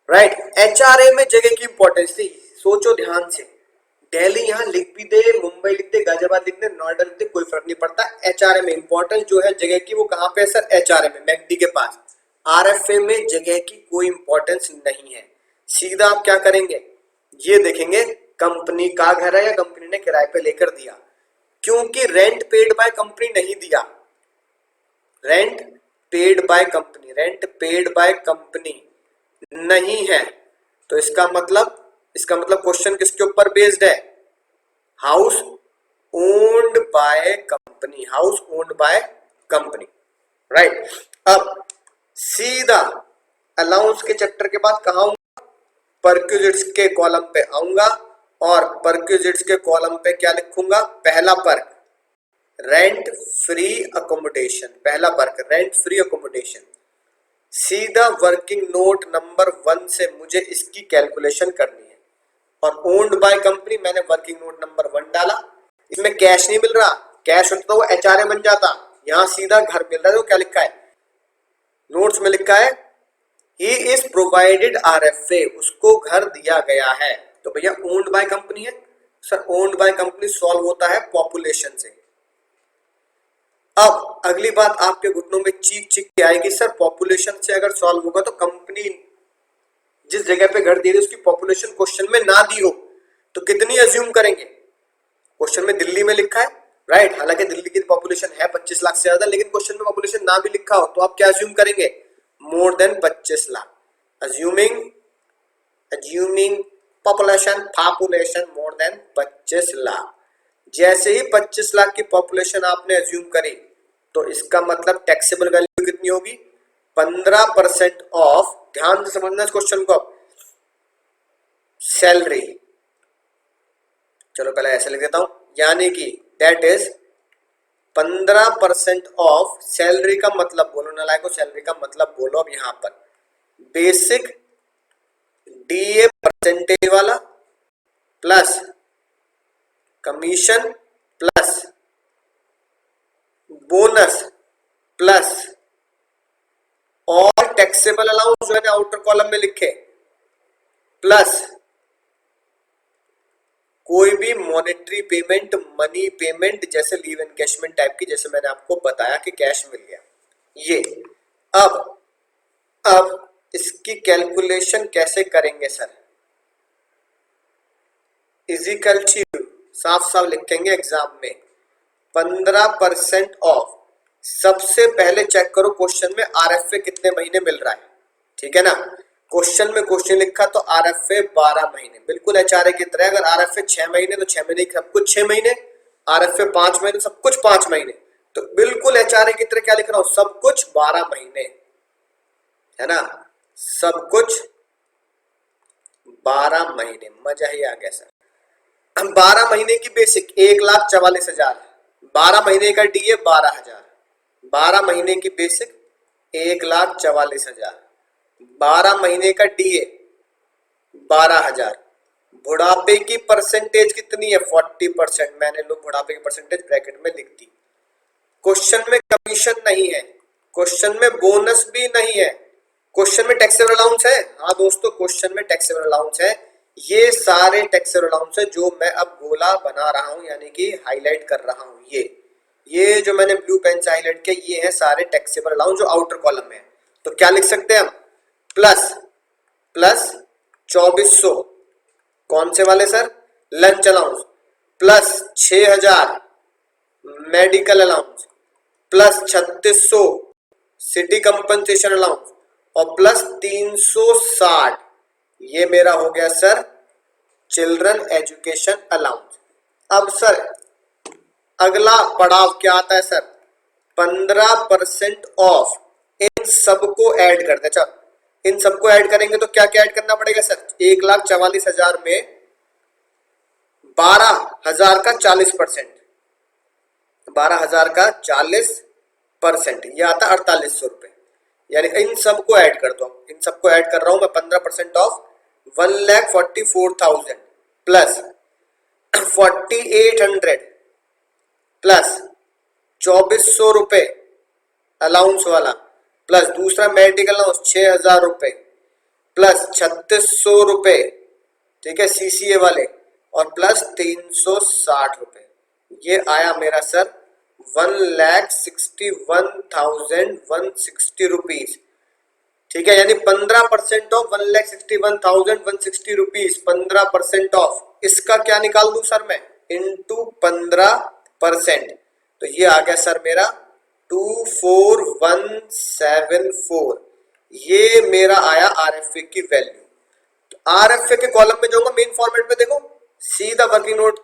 राइट। एचआरए में जगह की इंपॉर्टेंस थी, सोचो ध्यान से, दिल्ली यहाँ लिख भी दे, मुंबई लिख दे, गाजियाबाद लिख दे, नोएडा लिख दे, कोई फर्क नहीं पड़ता। एचआरए में इंपॉर्टेंस जो है जगह की वो कहाँ पे है सर, एचआरए में, मैकडी के पास। आरएफए में जगह की कोई इंपॉर्टेंस नहीं है। सीधा आप क्या करेंगे, ये देखेंगे कंपनी का घर है या कंपनी ने किराए पे लेकर दिया, क्योंकि रेंट पेड बाय कंपनी नहीं दिया, rent paid by company, rent paid by company नहीं है, तो इसका मतलब क्वेश्चन किसके ऊपर बेस्ड है, house owned by company, house owned by company, right. अब सीधा अलाउंस के चैप्टर के बाद कहा आऊंगा, परक्विजिट्स के कॉलम पे आऊंगा और परक्विजिट्स के कॉलम पे क्या लिखूंगा, पहला पर्क रेंट फ्री अकोमोडेशन, पहला पर्क रेंट फ्री अकोमोडेशन। सीधा वर्किंग नोट नंबर 1 से मुझे इसकी कैलकुलेशन करनी है, और ओन्ड बाय कंपनी मैंने वर्किंग नोट नंबर 1 डाला। इसमें कैश नहीं मिल रहा, कैश होता तो वो एचआरए बन जाता, यहाँ सीधा घर मिल रहा है। तो क्या लिखा है नोट्स में, लिखा है ही इज प्रोवाइडेड आरएफए, उसको घर दिया गया है, तो भैया ओन्ड बाय कंपनी है sir. Owned by company solve होता है पॉपुलेशन से। अब अगली बात आपके घुटनों में चीख चीख के आएगी, सर पॉपुलेशन से अगर सॉल्व होगा तो कंपनी जिस जगह पे घर दे रही है उसकी पॉपुलेशन क्वेश्चन में ना दी हो तो कितनी अज्यूम करेंगे। क्वेश्चन में दिल्ली में लिखा है, राइट, हालांकि दिल्ली की पॉपुलेशन है 25 लाख से ज्यादा, लेकिन क्वेश्चन में पॉपुलेशन ना भी लिखा हो तो आप क्या अज्यूम करेंगे, more than 25 lakh, assuming population more than 25 lakh. जैसे ही 25 लाख की पॉपुलेशन आपने अज्यूम करी तो इसका मतलब टैक्सेबल वैल्यू कितनी होगी, 15% ऑफ, ध्यान से समझना इस क्वेश्चन को, सैलरी। चलो पहले ऐसे लिख देता हूं, यानी कि दैट इज 15% ऑफ सैलरी का मतलब बोलो, नालायक को सैलरी का मतलब बोलो। अब यहां पर बेसिक डीए परसेंटेज वाला plus commission plus bonus plus और टैक्सेबल अलाउंस मैंने आउटर कॉलम में लिखे, प्लस कोई भी मॉनेटरी पेमेंट, मनी पेमेंट जैसे लीव एनकैशमेंट टाइप की, जैसे मैंने आपको बताया कि कैश मिल गया ये। अब इसकी कैलकुलेशन कैसे करेंगे सर, इजिकल टू साफ साफ लिखेंगे एग्जाम में 15% ऑफ। सबसे पहले चेक करो क्वेश्चन में आरएफए कितने महीने मिल रहा है, ठीक है ना। क्वेश्चन में क्वेश्चन लिखा तो आरएफए 12 महीने, बिल्कुल एचआरए की तरह। अगर आरएफए 6 महीने तो 6 महीने सब कुछ 6 महीने, आरएफए 5 महीने सब कुछ 5 महीने। तो बिल्कुल एचआरए की तरह क्या लिख रहा हूं, सब कुछ 12 महीने, है ना, सब कुछ 12 महीने। मजा ही आ गया सर। 12 महीने की बेसिक 1,44,000, 12 महीने का डीए 12,000, 12 महीने की बेसिक 1,44,000, 12 महीने का डीए 12,000। बुढ़ापे की परसेंटेज कितनी है, 40%। मैंने लोग बुढ़ापे की परसेंटेज ब्रैकेट में लिख दी। क्वेश्चन में कमीशन नहीं है, क्वेश्चन में बोनस भी नहीं है, क्वेश्चन में टैक्सेबल अलाउंस है। हाँ दोस्तों, क्वेश्चन में टैक्सेबल अलाउंस है। ये सारे टैक्सेबल अलाउंस है जो मैं अब गोला बना रहा हूं, यानी कि हाईलाइट कर रहा हूं। ये जो मैंने ब्लू पेन से हाईलाइट किया, ये है सारे टैक्सेबल अलाउंस जो आउटर कॉलम में है। तो क्या लिख सकते हैं हम, प्लस 2400, कौन से वाले sir, lunch allowance, plus 6000 medical allowance, plus 3600 city compensation allowance, और प्लस 360 ये मेरा हो गया सर चिल्ड्रन एजुकेशन अलाउंस। अब सर अगला पड़ाव क्या आता है सर, 15% ऑफ। इन सबको ऐड कर दे, चल इन सबको ऐड करेंगे तो क्या क्या ऐड करना पड़ेगा सर, 1,44,000 में 12,000 का 40%, 12,000 का 40%, यह आता 4,800 रुपए। यानी इन सबको ऐड कर दो, इन सबको ऐड कर रहा हूं मैं, 15% ऑफ 1,44,000 प्लस 4,800 प्लस 2,400 रुपए अलाउंस वाला, प्लस दूसरा मेडिकल अलाउंस 6,000 रुपए, प्लस 3,600 रुपए, ठीक है सीसीए वाले, और प्लस 360 रुपए। ये आया मेरा सर 1,61,160 रुपीज, ठीक है। यानी 15% ऑफ 1,61,160 रुपीज, 15% ऑफ, इसका क्या निकाल दूं सर मैं, इंटू 15%। तो ये आ गया सर मेरा 24,174। ये मेरा आया आरएफए की वैल्यू। तो आरएफए के कॉलम में जाऊंगा, मेन फॉर्मेट में देखो, सीधा वर्किंग नोट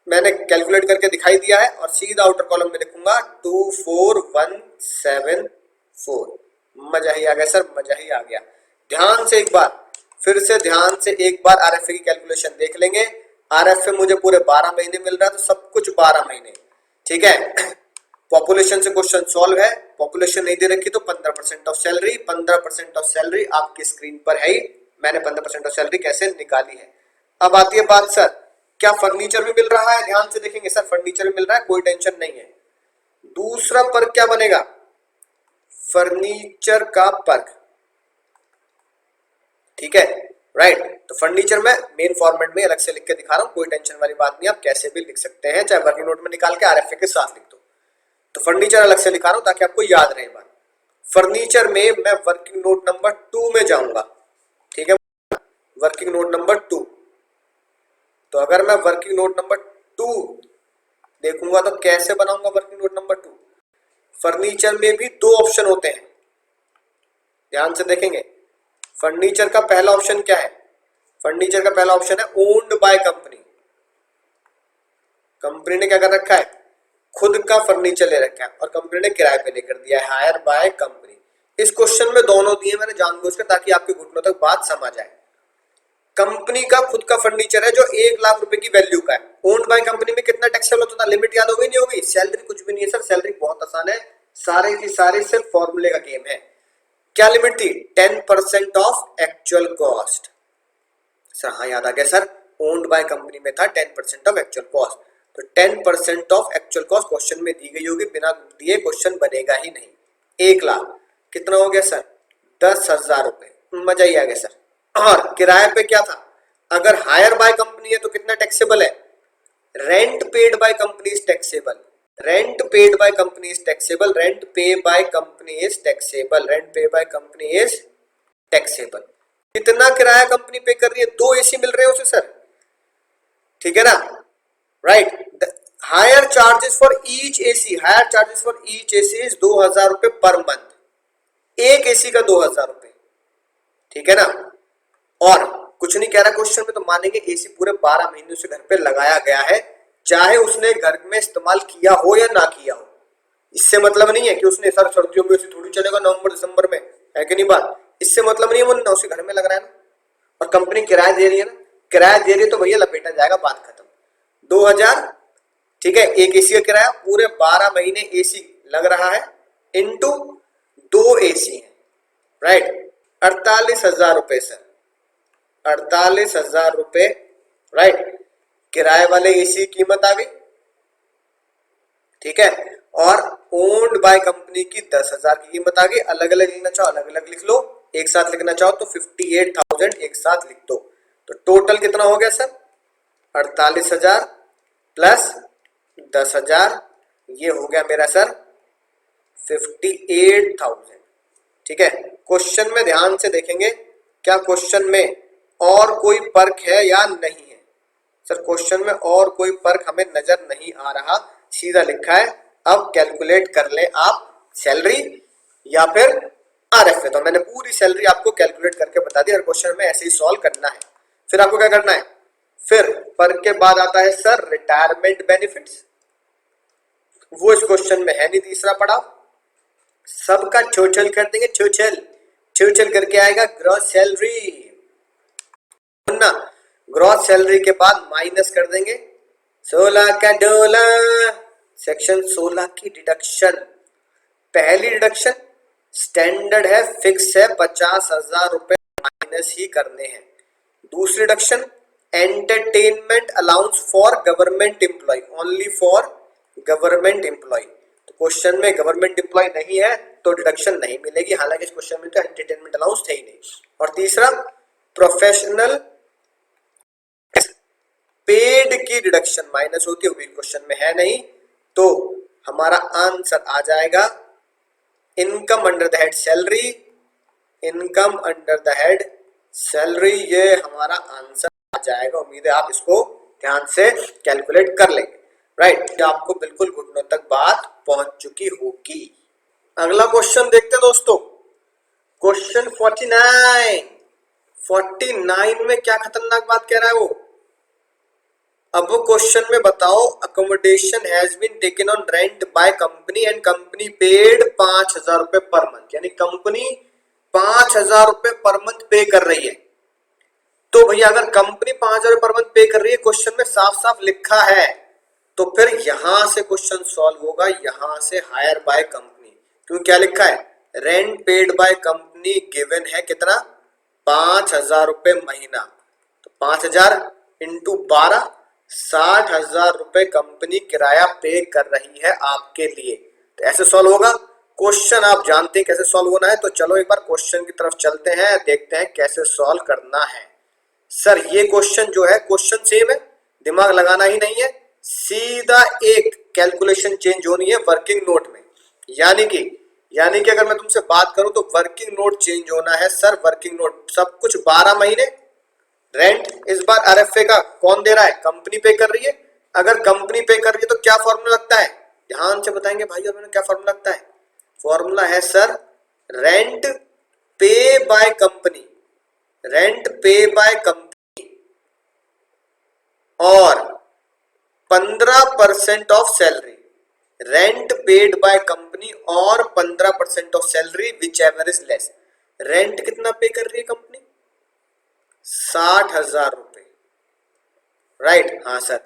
मैंने कैलकुलेट करके दिखाई दिया है, और सीधा आउटर कॉलम में लिखूंगा 24,174। मजा ही आ गया सर, मजा ही आ गया। ध्यान से एक बार, फिर से ध्यान से एक बार आरएफए की कैलकुलेशन देख लेंगे। आरएफए मुझे पूरे 12 महीने मिल रहा है, तो सब कुछ 12 महीने, ठीक है। पॉपुलेशन से क्वेश्चन सॉल्व है, पॉपुलेशन नहीं दे रखी तो 15% ऑफ सैलरी, 15% ऑफ सैलरी आपकी स्क्रीन पर है ही, मैंने 15% ऑफ सैलरी कैसे निकाली है। अब आती है बात सर, क्या फर्नीचर भी मिल रहा है, ध्यान से देखेंगे सर, फर्नीचर भी मिल रहा है, कोई टेंशन नहीं है। दूसरा पर्क क्या बनेगा, फर्नीचर का पर्क, ठीक है, राइट। तो फर्नीचर में मेन फॉर्मेट में अलग से लिख के दिखा रहा हूं, कोई टेंशन वाली बात नहीं, आप कैसे भी लिख सकते हैं, चाहे वर्किंग नोट में निकाल के आरएफए के साथ लिख दो। तो फर्नीचर अलग से लिखा रहा हूं ताकि आपको याद रहे बात। फर्नीचर में मैं वर्किंग नोट नंबर 2 में जाऊंगा, ठीक है, वर्किंग नोट नंबर 2। तो अगर मैं वर्किंग नोट नंबर 2 देखूंगा तो कैसे बनाऊंगा वर्किंग नोट नंबर 2। फर्नीचर में भी 2 ऑप्शन होते हैं, ध्यान से देखेंगे। फर्नीचर का पहला ऑप्शन क्या है, फर्नीचर का पहला ऑप्शन है ओन्ड बाय कंपनी। कंपनी ने क्या कर रखा है, खुद का फर्नीचर ले रखा है, और कंपनी ने किराए पे लेकर दिया है, हायर बाय कंपनी। इस क्वेश्चन में दोनों दिए मैंने जानबूझकर, ताकि आपके घुटनों तक बात समझ आए। कंपनी का खुद का फर्नीचर है जो 1 लाख रुपए की वैल्यू का है। ओन्ड बाय कंपनी में कितना टैक्सेबल होता था, लिमिट याद हो गई नहीं होगी, सैलरी कुछ भी नहीं है सर, सैलरी बहुत आसान है, सारे की सारे सिर्फ फॉर्मूले का गेम है। क्या लिमिट थी, 10% ऑफ एक्चुअल कॉस्ट। सर हाँ याद आ गया सर, ओन्ड बाय कंपनी में था 10% ऑफ एक्चुअल कॉस्ट। तो 10% ऑफ एक्चुअल कॉस्ट क्वेश्चन में दी गई होगी, बिना दिए क्वेश्चन बनेगा ही नहीं। 1 लाख कितना हो गया सर, 10,000 रुपए, मजा ही आ गया सर। और किराए पे क्या था, अगर हायर बाय कंपनी है तो कितना टैक्सेबल है, rent paid by company is taxable, rent paid by company is taxable, rent pay by company is taxable, rent pay by company is taxable. कितना किराया कंपनी पे कर रही है, 2 एसी मिल रहे हैं उसे सर, ठीक है ना, right. Higher charges for each AC, higher charges for each AC is 2,000 रुपए पर मंथ, एक एसी का 2,000 रुपए, ठीक है ना। और कुछ नहीं कह रहा क्वेश्चन में, तो मानेंगे एसी पूरे 12 महीनों से घर पे लगाया गया है, चाहे उसने घर में इस्तेमाल किया हो या ना किया हो, इससे मतलब नहीं है कि उसने सर सर्दियों में उसे थोड़ी चलेगा नवंबर दिसंबर में, है कि नहीं बात, इससे मतलब नहीं है, वो ना उसे घर में लग रहा है ना, और कंपनी किराया दे रही है ना, किराया दे रही है तो भैया लपेटा जाएगा, बात खत्म। 2000, ठीक है, एक एसी का किराया, पूरे 12 महीने एसी लग रहा है, इंटू 2 एसी है, राइट, 48,000 रुपए सर, 48,000 रुपए, राइट, किराए वाले एसी की कीमत आ गई, ठीक है, और ओन्ड बाय कंपनी की 10,000 की कीमत आ गई। अलग अलग लिखना चाहो अलग अलग लिख लो, एक साथ लिखना चाहो तो 58,000 एक साथ लिख दो। तो टोटल कितना हो गया सर, 48,000 प्लस 10,000, ये हो गया मेरा सर 58,000, ठीक है। क्वेश्चन में ध्यान से देखेंगे, क्या क्वेश्चन में और कोई पर्क है या नहीं है? सर क्वेश्चन में और कोई पर्क हमें नजर नहीं आ रहा, सीधा लिखा है। अब कैलकुलेट कर ले आप सैलरी या फिर आरएफए, तो मैंने पूरी सैलरी आपको कैलकुलेट करके बता दी, हर क्वेश्चन में ऐसे ही सॉल्व करना है। फिर आपको क्या करना है, फिर पर्क के बाद आता है सर रिटायरमेंट बेनिफिट्स, वो इस क्वेश्चन में है नहीं, तीसरा पड़ाव, सबका छोचल कर देंगे, छोचल करके आएगा ग्रॉस सैलरी ना, ग्रॉस सैलरी के बाद माइनस कर देंगे 16 का डोला, सेक्शन 16 की डिडक्शन। पहली डिडक्शन स्टैंडर्ड है, फिक्स है, 50,000 रुपए माइनस ही करने हैं। दूसरी deduction entertainment allowance for government employee, only for government employee, तो क्वेश्चन में गवर्नमेंट एम्प्लॉय नहीं है तो डिडक्शन नहीं मिलेगी, हालांकि इस क्वेश्चन में तो एंटरटेनमेंट अलाउंस थे ही नहीं। और तीसरा प्रोफेशनल पेड की डिडक्शन माइनस होती है, वो भी क्वेश्चन में है नहीं, तो हमारा आंसर आ जाएगा income under the head salary, income under the head salary, ये हमारा आंसर आ जाएगा। उम्मीद है आप इसको ध्यान से कैलकुलेट कर लेंगे, राइट, आपको बिल्कुल घुटनों तक बात पहुंच चुकी होगी। अगला क्वेश्चन देखते हैं दोस्तों, क्वेश्चन 49 में क्या खतरनाक बात कह रहा है वो। अब वो क्वेश्चन में बताओ, accommodation has been taken on rent by company and company paid 5,000 रुपए पर मंथ, यानी कंपनी 5,000 रुपए पर मंथ पे कर रही है। तो भैया अगर कंपनी 5,000 पर मंथ पे कर रही है, क्वेश्चन में साफ साफ लिखा है, तो फिर यहां से क्वेश्चन सॉल्व होगा, यहां से हायर बाय कंपनी, क्यों क्या लिखा है, rent paid by company given है कितना, 5,000 रुपए महीना, तो 5,000 इंटू 12, 60,000 रुपए कंपनी किराया पे कर रही है आपके लिए। तो ऐसे सॉल्व होगा क्वेश्चन, आप जानते हैं कैसे सॉल्व होना है, तो चलो एक बार क्वेश्चन की तरफ चलते हैं, देखते हैं कैसे सॉल्व करना है। सर ये क्वेश्चन जो है, क्वेश्चन सेम है, दिमाग लगाना ही नहीं है, सीधा एक कैलकुलेशन चेंज होनी है वर्किंग नोट में, यानी कि अगर मैं तुमसे बात करूं तो वर्किंग नोट चेंज होना है सर, वर्किंग नोट सब कुछ 12 महीने, रेंट इस बार आरएफए का कौन दे रहा है, कंपनी पे कर रही है। अगर कंपनी पे कर रही है तो क्या फॉर्मूला लगता है, ध्यान से बताएंगे भाई और क्या फॉर्मूला लगता है, फॉर्मूला है sir rent pay by company, rent pay by company और 15% of salary, rent paid by company और 15% of salary which ever is less. Rent कितना पे कर रही है कंपनी, 60,000 रुपए, राइट, हाँ सर।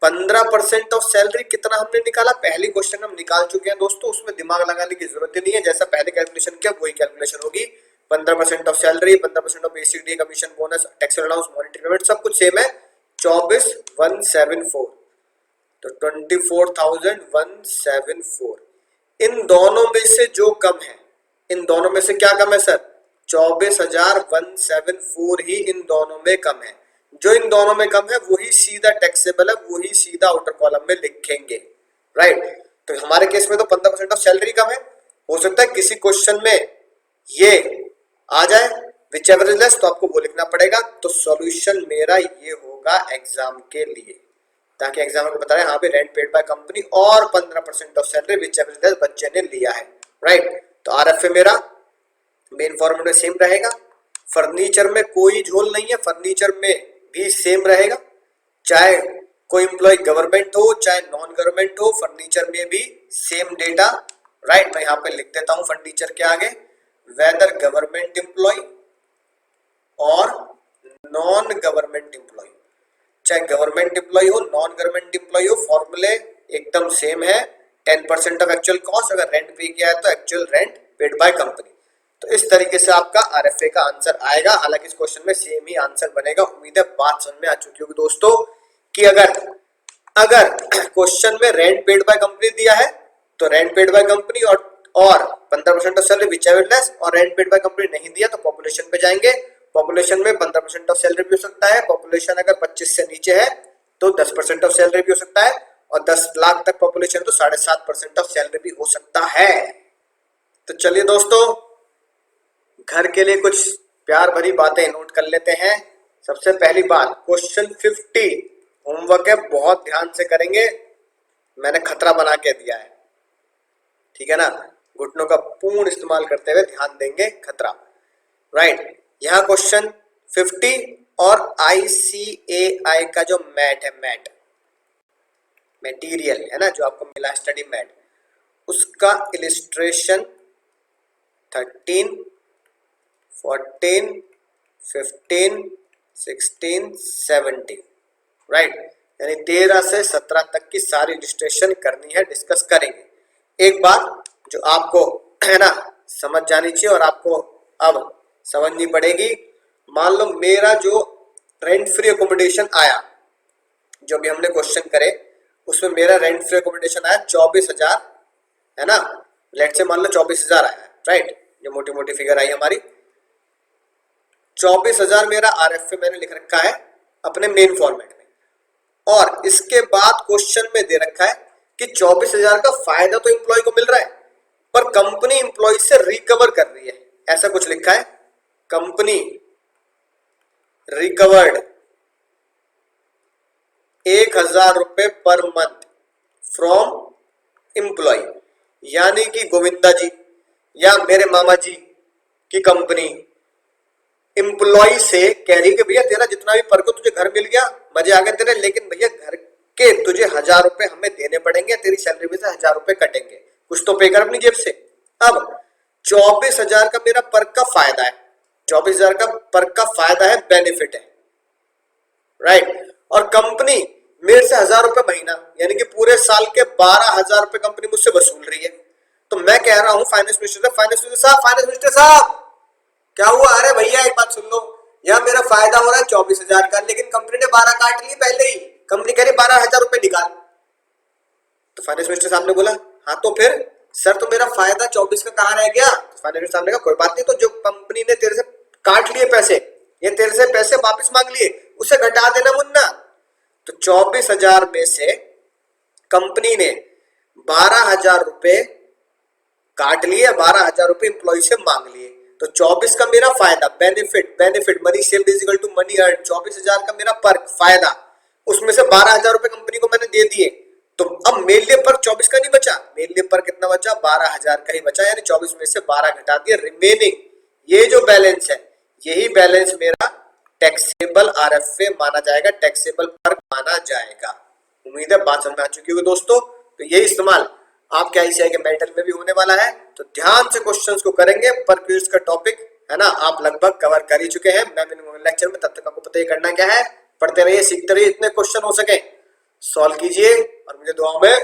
15% ऑफ सैलरी कितना हमने निकाला, पहली क्वेश्चन हम निकाल चुके हैं दोस्तों, उसमें दिमाग लगाने की जरूरत ही नहीं है, जैसा पहले कैलकुलेशन किया वही कैलकुलेशन होगी। 15% of salary, 15% of basic day commission bonus tax allowance monetary payment सब कुछ सेम है, 24,174, तो 24,174। इन दोनों में से जो कम है, इन दोनों में से क्या कम है सर, 24,174 ही इन दोनों में कम है, जो इन दोनों में कम है वही सीधा टैक्सेबल है, वही सीधा आउटर कॉलम में लिखेंगे, राइट। तो हमारे केस में तो 15% ऑफ सैलरी कम है, हो सकता है किसी क्वेश्चन में ये आ जाए विच एवर इज लेस, तो आपको वो लिखना पड़ेगा। तो सॉल्यूशन मेरा ये होगा एग्जाम के लिए, ताकि एग्जाम को बता रहे हैं हाँ भी रेंट पेड बाय कंपनी और 15% of salary which ever is less बच्चे ने लिया है, राइट। तो आरएफए मेरा मेन फॉर्मूला सेम रहेगा, फर्नीचर में कोई झोल नहीं है, फर्नीचर में भी सेम रहेगा, चाहे कोई एम्प्लॉय गवर्नमेंट हो चाहे नॉन गवर्नमेंट हो, फर्नीचर में भी सेम डेटा, राइट। मैं यहाँ पे लिख देता हूं फर्नीचर के आगे, वेदर गवर्नमेंट एम्प्लॉय और नॉन गवर्नमेंट एम्प्लॉय, चाहे गवर्नमेंट एम्प्लॉय हो नॉन गवर्नमेंट एम्प्लॉय हो, फॉर्मूले एकदम सेम है। 10% ऑफ एक्चुअल कॉस्ट, अगर रेंट पे किया है तो actual rent paid by company. तो इस तरीके से आपका आरएफए का आंसर आएगा। हालांकि इस क्वेश्चन में सेम ही आंसर बनेगा। उम्मीद है बात समझ में आ चुकी होगी दोस्तों कि अगर क्वेश्चन में रेंट पेड बाय कंपनी दिया है तो रेंट पेड बाय कंपनी और 15% of salary which ever less, और रेंट पेड बाय कंपनी नहीं दिया तो पॉपुलेशन पे जाएंगे। पॉपुलेशन में 15% ऑफ सैलरी भी हो सकता है, पॉपुलेशन अगर 25 से नीचे है तो 10% ऑफ सैलरी भी हो सकता है, और 10 लाख तक पॉपुलेशन तो 7.5% ऑफ सैलरी भी हो सकता है। तो चलिए दोस्तों, घर के लिए कुछ प्यार भरी बातें नोट कर लेते हैं। सबसे पहली बात, क्वेश्चन 50 होमवर्क है, बहुत ध्यान से करेंगे। मैंने खतरा बना के दिया है, ठीक है ना। घुटनों का पूर्ण इस्तेमाल करते हुए ध्यान देंगे, खतरा, राइट। यहाँ क्वेश्चन 50 और ICAI का जो मैट है, मटेरियल है ना, जो आपको मिला स्टडी मैट, उसका इलिस्ट्रेशन 13, 14, 15, 16, 17, राइट। यानी 13 से 17 तक की सारी इलिस्ट्रेशन करनी है, डिस्कस करेंगे। एक बात जो आपको है ना समझ जानी चाहिए और आपको अब समझनी पड़ेगी, मान लो मेरा जो रेंट फ्री अकोमोडेशन आया, जो भी हमने क्वेश्चन करे उसमें मेरा रेंट फ्री अकोमोडेशन आया 24,000, है ना। लेट से मान लो 24,000 आया, राइट। ये मोटी मोटी फिगर आई हमारी। 24,000 मेरा आरएफए मैंने लिख रखा है अपने मेन फॉर्मेट में, और इसके बाद क्वेश्चन में दे रखा है कि 24,000 का फायदा तो एम्प्लॉय को मिल रहा है, पर कंपनी एम्प्लॉय से रिकवर कर रही है, ऐसा कुछ लिखा है। कंपनी रिकवर्ड 1,000 रुपए पर मंथ फ्रॉम एम्प्लॉय, यानी कि गोविंदा जी या मेरे मामा जी की कंपनी एम्प्लॉय से कह रही कि भैया तेरा जितना भी पर को तुझे घर मिल गया, मजे आ गए तेरे, लेकिन भैया घर के तुझे 1,000 रुपए हमें देने पड़ेंगे, तेरी सैलरी में से 1,000 रुपए कटेंगे, कुछ तो पे कर अपनी जेब से। अब 24,000 का मेरा पर का फायदा है, 24,000 का पर का फायदा है, बेनिफिट है, राइट। और कंपनी मेरे से 1,000 रुपए महीना, यानी कि पूरे साल के 12,000 रुपए कंपनी मुझसे वसूल रही है। तो मैं कह रहा हूं फाइनेंस मिनिस्टर साहब क्या हुआ? अरे भैया एक बात सुन लो, यहाँ मेरा फायदा हो रहा है 24,000 का, लेकिन कंपनी ने 12 काट लिए पहले ही, कंपनी कह रही 12,000 रुपए निकाल। तो फाइनेंस मिनिस्टर साहब ने बोला हाँ तो फिर सर तो मेरा फायदा 24 का कहाँ रह गया? तो फाइनेंस मिनिस्टर साहब ने कहा कोई बात नहीं, तो जो कंपनी ने तेरे से काट लिए पैसे, ये तेरे से पैसे वापस मांग लिए, उसे घटा देना मुन्ना। तो 24,000 में से कंपनी ने 12,000 रुपए काट लिए, 12,000 रुपए एम्प्लॉय से मांग लिए। तो 24 का मेरा फायदा, benefit money saved is equal to money earn, 24,000 का मेरा पर फायदा, उसमें से 12,000 रुपए कंपनी को मैंने दे दिए। तो अब मेरे लिए पर 24 का नहीं बचा, मेरे लिए पर कितना बचा? 12,000 का ही बचा, यानी 24 में से 12 घटा दिया, रिमेनिंग ये जो बैलेंस है, यही बैलेंस मेरा टैक्सेबल आरएफए माना जाएगा, टैक्सेबल पर माना जाएगा। उम्मीद है बात समझ में आ चुकी होगी दोस्तों। तो ये इस्तेमाल आपके आईसीआई के मेटल में भी होने वाला है, तो ध्यान से क्वेश्चंस को करेंगे। पर क्विज का टॉपिक है ना आप लगभग कवर कर ही चुके हैं मैं लेक्चर में, तब तक आपको पता ही करना क्या है, पढ़ते रहिए, सीखते रहिए, इतने क्वेश्चन हो सके सॉल्व कीजिए और मुझे दुआओं में